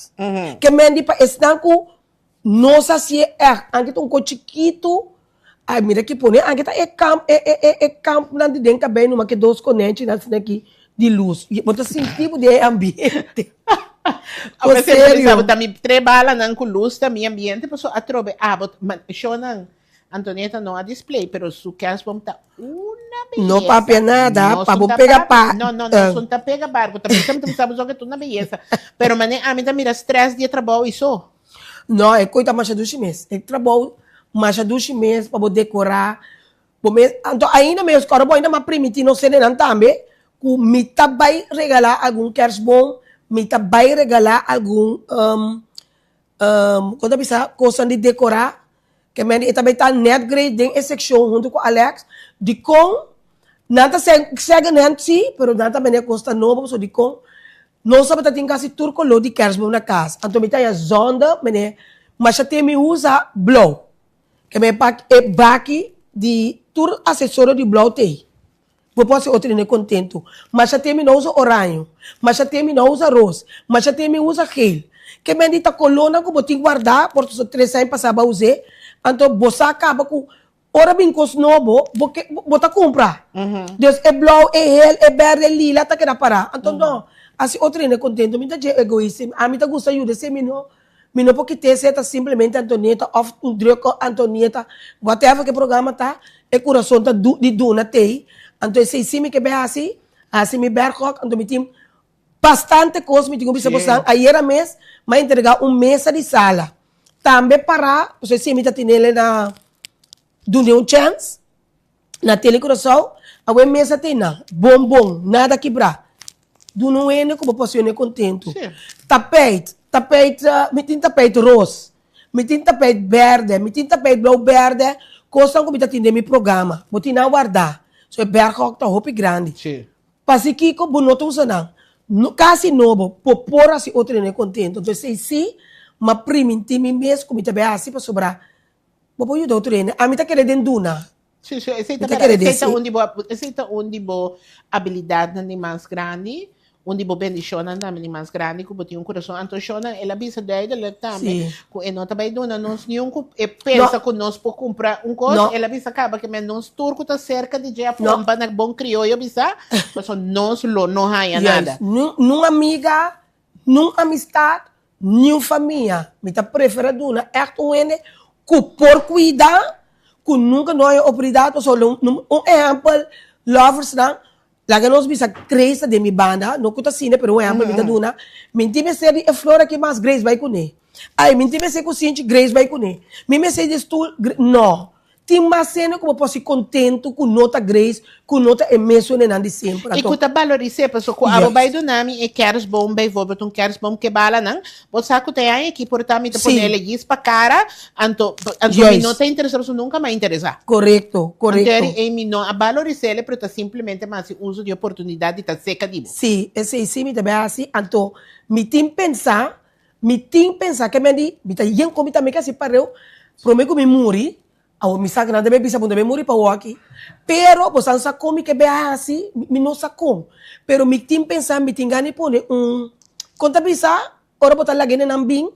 S2: Que mendi para estanco nossa se é anche um coche chiquito ai mira que põe anche tá é campo na de dentro bem numa que dois correntes assim aqui de luz bota assim tipo de ambiente
S9: você precisa também trabalhar não com luz também ambiente pessoa a trobe show não Antonieta não a display pero su queres vamos tá uma beleza
S2: não papia nada para vou pegar pá
S9: não tá pega barco também estamos sabendo que tudo na beleza pero mané a mim tá mira stress de trabalho isso.
S2: Não, é coisa mais do mês. É trabalho mais do mês para poder decorar. Então, ainda mesmo, agora ainda mais permitir não ser não também, que me tá vai regalar algum queres bom, me tá vai regalar algum quando pensa coisa de decorar, que me também tá net grade em section junto com Alex, de com nada segue nem sim, pero nada também é costa novo, so de com não sabe que tem quase turco lo de kersboom na casa. Então, me tem a zonda, mas já tem me usa blow. Que me é baki de tur assessor de blow tem. Vou posso outro nem contento. Mas já tem me não usa oranho. Mas já tem me não usa rosa. Mas já tem me usa gel. Que me dita coluna que botin guardar, por os 3 anos passava a usar. Então, você acaba com ora bem com os novo, bota comprar. Deus é blow, é gel, é verde, é lila, tá que dá parar. Então, não. Assim, outro não é contento, me dá egoísta, a mim tá gosta de ajudar, me não porque ter certa simplesmente Antonieta, of um drogo Antonieta, whatever que programa tá, é coração tá de duna tem, então se me que bem assim me bercock, então me tem bastante coisa, me tem que pensar, ayer mês, mas entregar mesa de sala, também para, você se me tá tendo na do um chance, na telecoração, a mesa tem na, bom, nada quebrar. Do não é como posso contento. Tapete, me tem tapete rosa, me tem tapete verde, me tem tapete blau verde, coisa como está tendo meu programa, vou te não guardar. So é berco que tá roupa grande. Passa aqui com bonoto usando, quase novo, por assim outro não contento. Então se mas primeiro me mesmo como está bem assim para sobrar, vou pôr o outro a mim tá querendo duna.
S9: Sim, essa onde boa habilidade de mais grande. Onde bo bendicionan namin ni mas grande ko buti yung coração Antonieta ela bisa daí ela também ko não também dona nós nenhum pensa que nós por comprar coisa ela bisa acaba que men nós turco tá cerca de já pompa na bom crioulo bisa mas nós lo não há nada
S2: não amiga não amistade não família me tá prefere dona é ene que por cuidar que nunca não é obrigado só exemplo lovers não lá que nós bisa Grace de minha banda, não custa cine, pero é uma vida duna. Mentime ser a flora que mais Grace vai comer. Aí mentime ser consciente Grace vai comer. Me sei de tu não. Tem uma cena como posso ser contento com nota Grace, com nota imenso nem de sempre.
S9: E kuta valorize pessoa ko abo bay do nami e queres bom bay vobeton queres bom que bala não. Você que tem aí que por também te poner legis para cara, anto não te interessa nunca mais interessar.
S2: Correto.
S9: E não a valorize ele pero simplesmente mas uso de oportunidade tá seca de.
S2: Sim, esse me também assim, anto me tem pensar que me tá yen como também que se parou, prometo me morrer. Ao me saca nada bem bisa bunda bem muri para o aqui, pero você não sabe como que bem assim, me não sabe como, pero me tem pensar me tem gani pone conta bisa, ora botar lá gene nambing,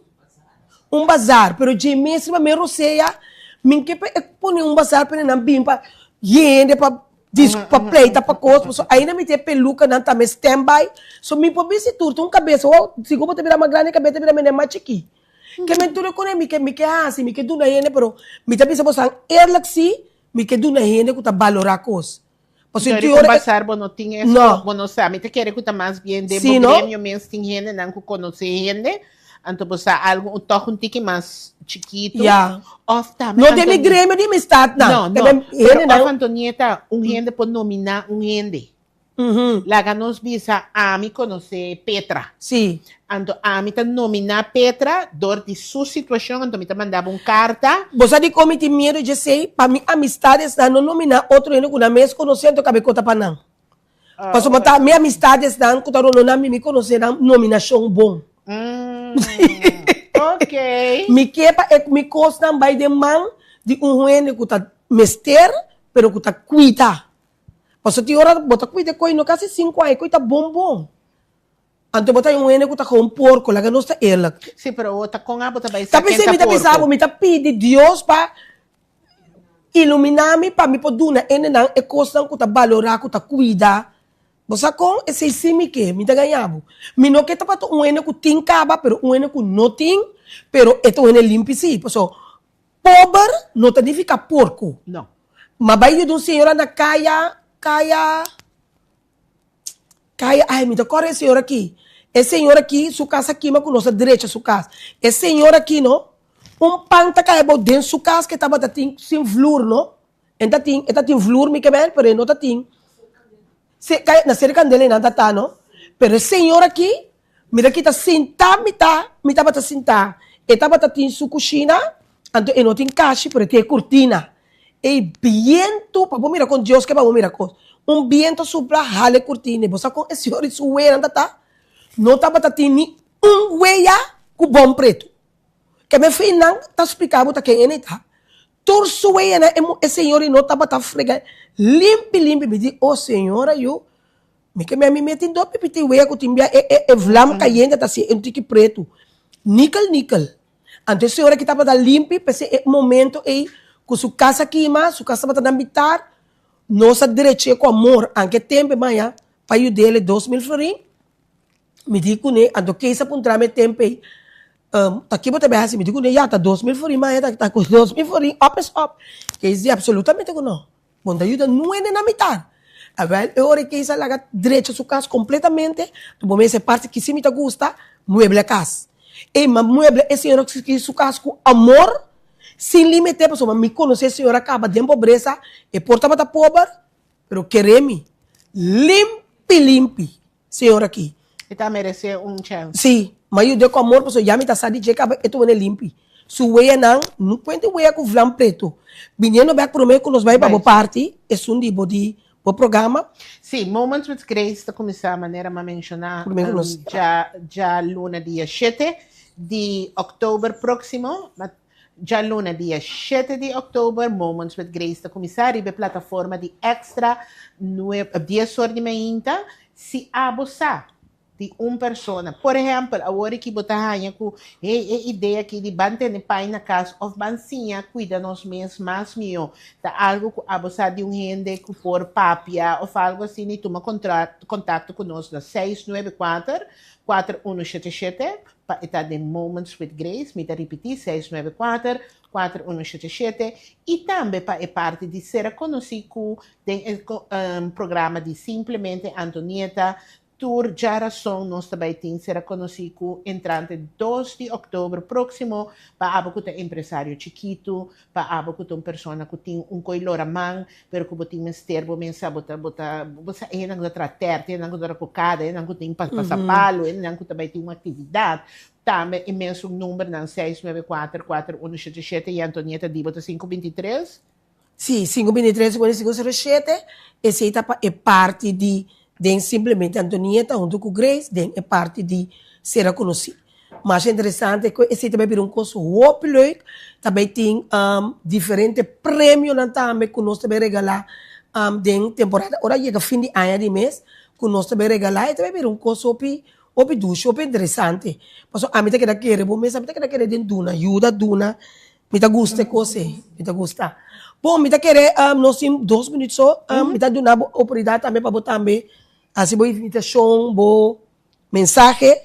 S2: bazar, pero de mesmo me roceia, me que pone bazar para nambing para yende para disco para pleita para coisa, so ainda me tem peluca não também standby, so me pode se turto cabeça, ou se como te vira mais grande cabeça vira menos mais chiqui. Que me tudo com me que assim, me que duna yene, pero me tá pensando assim, erlaxi, me que duna gente que tá valorar coisa. Pues
S9: Então,
S2: si
S9: ele conversar, não tinha isso,
S2: Não.
S9: não sabe, te quer que mais bem de
S2: Sim,
S9: bom
S2: não?
S9: grêmio, mesmo tem gente, não conhece gente, então você algo, toque um tique mais chiquito,
S2: Yeah.
S9: of tá,
S2: Não tem grêmio de amistade,
S9: não,
S2: não.
S9: não,
S2: Ele
S9: pero of
S2: não.
S9: Antonieta, gente pode nominar gente, lá nos bisa, a mim conhece Petra,
S2: Sim.
S9: então a mim tá nominar Petra, dor de sua situação, então me tá mandava uma carta,
S2: Você de como tem medo de ser, para mim, amistades não nominar outro ano que na mês conhecendo que cota para não. Porque minha amistades não, que não me conhecer nominação bom.
S9: ok,
S2: Me quepa é me costa vai de man de ano que tá mester, pero que tá cuida. Porque tem hora bota cuida coi no quase 5 anos, coi tá bom. Anto bota ano que tá com porco, lá que não está ela.
S9: sim, pero outra com a bota vai ser
S2: Tá pensando, me tá pensando, me tá pedindo Deus para iluminar-me, para me poder dar não é coisa que tá valorar, que tá cuidar. Você com esse sim que me tá ganhando. Me não que tá para ano que tem caba, pero ano que não tem, pero é ano limpo sim. Porque pobre não significa porco.
S9: não.
S2: Mas vai de uma senhora na caia, ai, me toca a senhora aqui. Essa senhora aqui, sua casa aqui, mas com nossa direita, sua casa. Essa senhora aqui, não? Panta cai dentro sua casa que estava sem flor, não? Então tem flor, me quebra, mas não tem. Na cerca dele nada tá, não? Pero a senhora aqui, mira que está sentada, me estava sentada. Estava tem sua cozinha, então não tem caixa, pero tem cortina. E viento, para mira com Deus que vamos mirar coisa. Viento sopra, jale cortina. Você com esse senhor e sua hueira, tá? Não estava tendo hueia com bom preto. Que me fez não, tá explicando tá quem ele tá. Torso hueia, né? Esse senhor não estava tá fregando. Limpe, me diz, oh senhora, eu. Me que me meti em dois pipiti hueia que timbia vlam caindo, tá assim, tique preto. Níquel. Então, a senhora que estava limpe, esse momento aí, com sua casa queima, sua casa vai estar militar, nossa direita com amor, anche tempo, manhã, para o dele 2.000 florim, me digo, né, ando que isso apontar me tempo aí, tá aqui, você vai me digo, né, já tá 2.000 florim, manhã, tá com 2.000 florim, up, que isso é absolutamente não, quando ajuda não é na mitad. Agora, eu hora que isso lá direita sua casa completamente, tu vou essa parte que se me gusta, mueble a casa. E mas mueble, esse senhor que sua casa com amor, sem limite, pessoal, me conhecer, senhora acaba de pobreza, e porta para pobre, pero quereme, limpe, senhora aqui.
S9: E tá merecer chance.
S2: Sim, mas eu dei com amor, pessoal, já me tá sadi, já acaba, eto é limpe. Su weia não pode weia com vlam preto. Vinendo back pro meio que nós vai para o party, é um de o programa.
S9: Sim, Moments with Grace está começando a maneira a mencionar já luna dia 7 de outubro próximo. Já luna dia 7 de outubro, Moments with Grace está começando a plataforma de extra 10 horas de manhã. Se abusar de uma pessoa, por exemplo, a hora que botar com a ideia que de banter pai na casa ou bancinha cuida nos meses mais meu, tá algo que abusar de um gente que por papia ou algo assim, e toma contato conosco na 694-4177 para estar de Moments with Grace, me tá repetir 694-4177 e também para parte de ser conhecido do programa de Simplesmente Antonieta Tour Jarason, nós também temos será conhecido entrante 2 de outubro próximo para abacuta empresário chiquito, para abacuta pessoa que tem coilor a mão, pero que tem mesterbo, mensa bota você é não tratar, tem não dar cocada, não tem passapalo, não também tem uma atividade. Também imenso número não 694-4177 e Antonieta Dibota 523.
S2: Sim, 523-5507. Essa etapa é parte de simplesmente Antonieta, junto com Grace, é parte de ser conhecida. Mas é interessante que esse também é um curso muito leuk. Também tem diferentes prêmios também que nós também regalar de temporada. Agora chega fim de ano de mês, que nós também regalar e também é um curso muito interessante. Mas a mim tá querendo, bom mês, a mim tá querendo duna, ajuda duna. Me tá gusta coisa, me tá gusta. Bom, me tá querendo, nós temos 2 minutos só, me tá dando a oportunidade também para botar também assim, boa invitação, boa mensagem.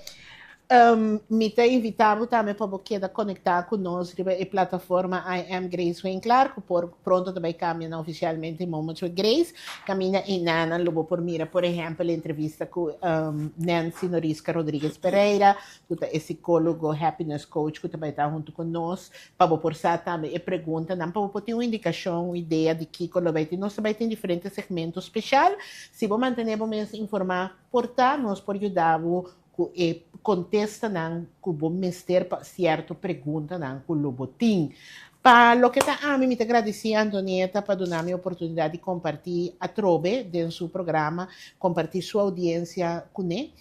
S9: Me te invitado também para você conectar conosco na plataforma I Am Grace Winkler, que pronto também caminha oficialmente em Moments with Grace. Caminha em Nana, lobo por mira, por exemplo, a entrevista com Nancy Norisca Rodrigues Pereira, que é psicólogo, happiness coach, que também está junto conosco, para você também e pergunta, não para você ter uma indicação, uma ideia de que quando vai ter, nós também tem diferentes segmentos especiais. Se você manter você informar, portar, nós por ajudar e contesta não que o mister certo pergunta não que o lobotim. Para o que está a mim, me agradecer a Antonieta para dar-me a oportunidade de compartilhar a Trobe dentro do seu programa, compartilhar sua audiência com ele.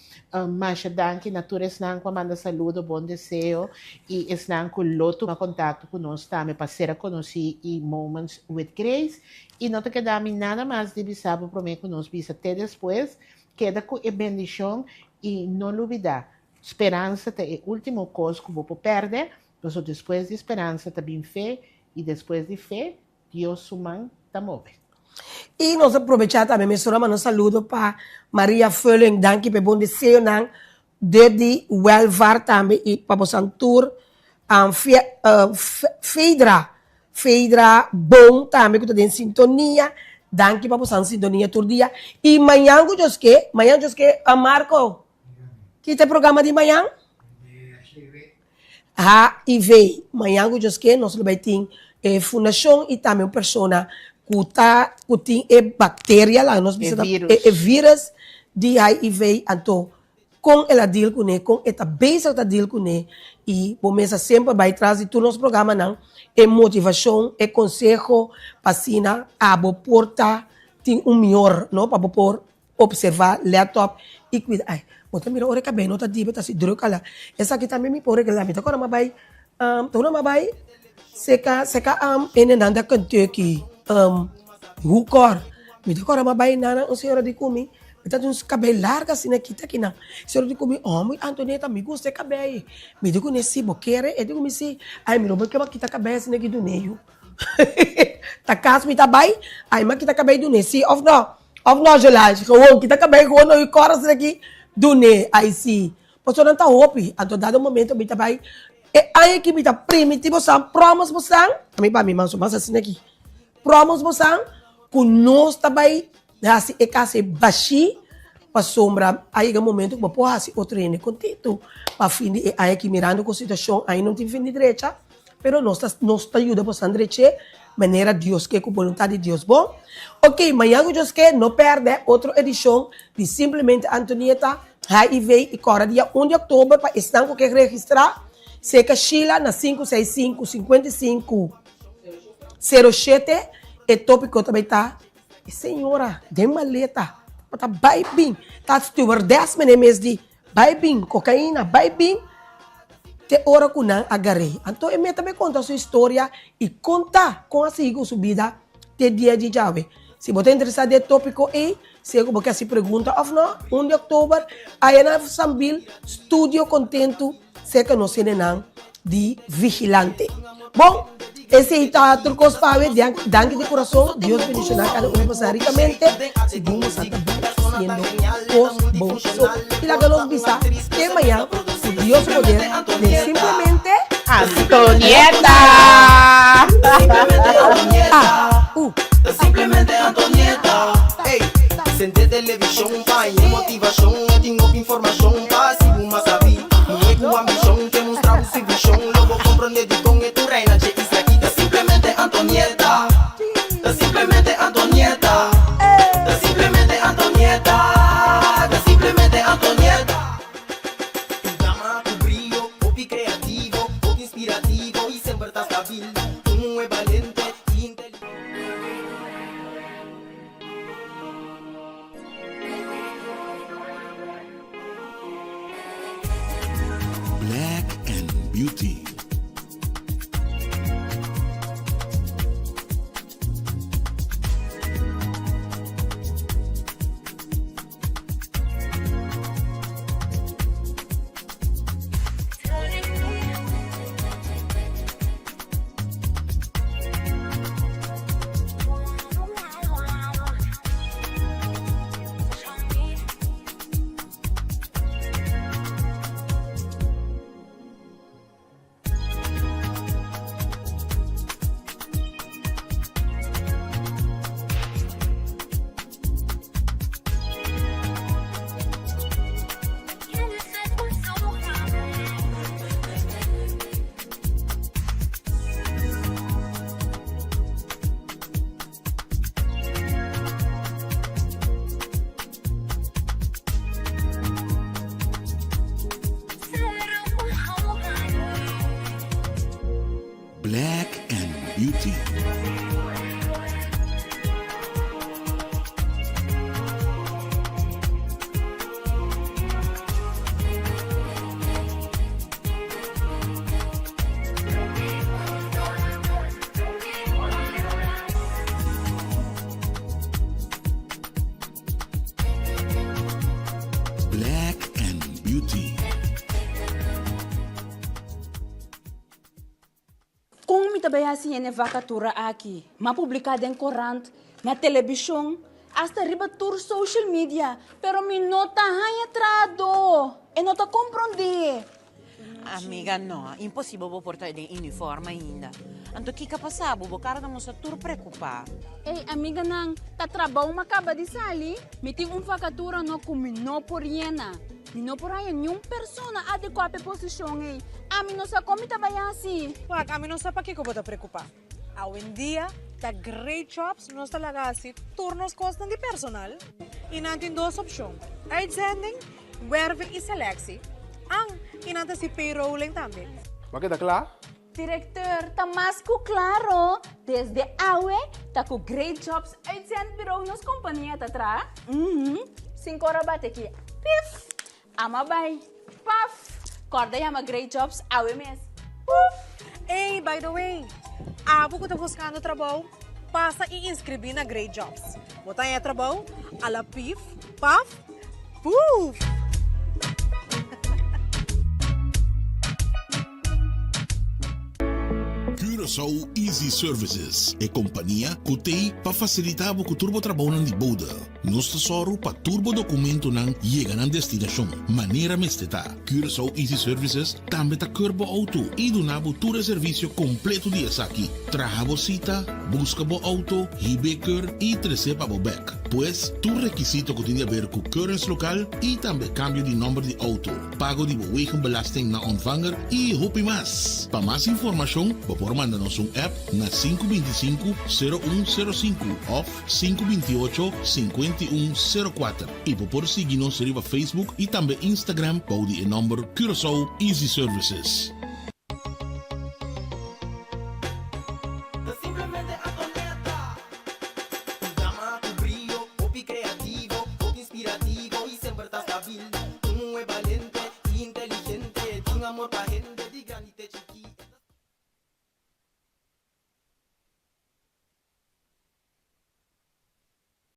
S9: Mas danke, naturalmente, não manda saludo, bom desejo e não com loto a contato conosco também para ser conhecido em Moments with Grace. E não te queda nada mais de bisar para mim conosco, até depois, queda com a bendição. E não olvidar, esperança é o último coisa que você perde, mas depois de esperança também fé, e depois de fé, Deus humano te move.
S2: E nós aproveitamos também, mencionamos um saludo para Maria Föhling, danke por bom desejo, de welvaart também, e para o Santur, Fedra bom também, que está em sintonia, danke para o sintonia todo dia. E amanhã, a Marco, que tem programa de manhã? HIV. Amanhã, nós vamos ter fundação e também uma pessoa que tem bactéria lá, nós precisamos vírus de HIV. Então, com ela deal com ele, com esta base ela deal com ele, e vamos sempre vai trazer todo nosso programa não, é motivação, é conselho, vacina, a porta tem melhor, não para por observar laptop e cuidar. Bota mira ora cabelo nota dibe tá se droga lá. Essa aqui também me pode que lá me tá agora mabai toda mabai seca enenanda Kentucky hukor. Me tá agora mabai nana o senhora de comi. Me tá uns cabelo larga assim aqui tá aqui não. Senhora de comi, oh, muito Antonieta me gosta cabelo. Me digo nesse boqueire, eu digo me se, ai me não que aqui tá cabelo assim aqui do neio. Tá caso me tá bai, ai mas aqui tá cabelo do nesse of no gelage. Que tá cabelo com no coras aqui. Dune, aí sim. Você não está hopi, a todo momento, me vai. E aí que me está primitivo, são promos, você. A mim, para mim, mas assim aqui. Promos, você. Que nós também, assim, é que baixi, para sombra, aí é o momento que você pode outro ano contigo. Para fim de, aí que mirando com a situação, aí não tem fim de direita, pero nós ajuda para a direita, maneira Deus que com vontade de Deus, bom? Ok, amanhã Deus que não perde outra edição de Simplesmente Antonieta, HIV e Cora, dia 1 de outubro, para estar que registrar, seca Sheila na 565-5507, e tópico também tá, senhora, de maleta, tá bem bem, tá stewardess, mês de, bem bem, cocaína, bem bem, te ora com não agarrei. Então, eu também conta a sua história e conta com a sua vida de dia de chave. Se você é interessado em tópico aí, se você se pergunta, ou não, 1 de outubro, aí na Sambil, Estúdio Contento, se que não se não de vigilante. Bom, esse é o Turcos Pave, danke de coração, Deus bendicionar cada um ricamente, segundo Santa Bíblia, sendo os bons. E lá que nos visa, que amanhã, Dios poder de Simplemente
S9: Antonieta.
S1: Simplemente Antonieta. Hey, sente televisão, pai, motivação, eu tenho informação, passivo, mas sabe, não é com ambição, que mostrar o serviço, logo compreender de com e tu reina, che isso aqui tá Simplemente Antonieta. Tá Simplemente Antonieta. Tá Simplemente Antonieta. Tá Simplemente Antonieta. Inspirativo y siempre estás stabil. Uno es valiente y inteligente.
S4: Black and Beauty. Beauty. Black and Beauty.
S5: Kung mitabayasi yan vakatura aqui, mapublicada em corante, na televisão, hasta riba tour social media, pero mi nota hanya trado, e nota comprende.
S6: Amiga, no, impossível vou portar de uniforme ainda. Anto que passar, vou cara da moça tur preocupar.
S5: Ei, amiga nang, ta trabaho makaba di sali, miting vakatura no kumino por yena. Nino por aí nenhum persona adequada posição ei. Ami no sa como mitabayasi.
S7: Wag, a mim não sabe para que eu vou te preocupar. Hoje em dia, tá great jobs, nós tá lagasi, turnos costam de personal. E não tem duas opções. Uitzending, werving e selectie. Ang, e não si payrolling também.
S8: Bakit akla?
S5: Diretor, tá mais que claro. Desde awe, tá com great jobs uitzendbureau nos companhia tá tra. 5 horas bate aqui. Pif! Ama bay. Paf! Corda yama great jobs awe mes.
S7: Hey, by the way, abo ko tá buscando trabalho, passa e inscrever na Great Jobs. Botar em trabalho, ala pif, paf, puf!
S4: Curaçao Easy Services é companhia que tem para facilitar o turbo trabalho de boda. Nós tesoro para turbo documento não chega na destinação. Maneira mesteta. Curaçao Easy Services também tá curbo auto e do nabo todo serviço completo de aqui. Traga cita, busca bo auto, hibeker e receba bo back. Pois, tu requisito que tem a ver com currency local e também cambio de número de auto. Pago de wegenbelasting na ontvanger e hopi mais. Para mais informação, por mandar-nos app na 525-0105 ou 528-5104. E por seguir-nos no Facebook e também Instagram para o número Curaçao Easy Services.
S1: Simplemente atoneta. Tu llama tu brillo, hobby creativo, hobby inspirativo y siempre estás stabil. Tú es valiente, inteligente, tiene amor para gente.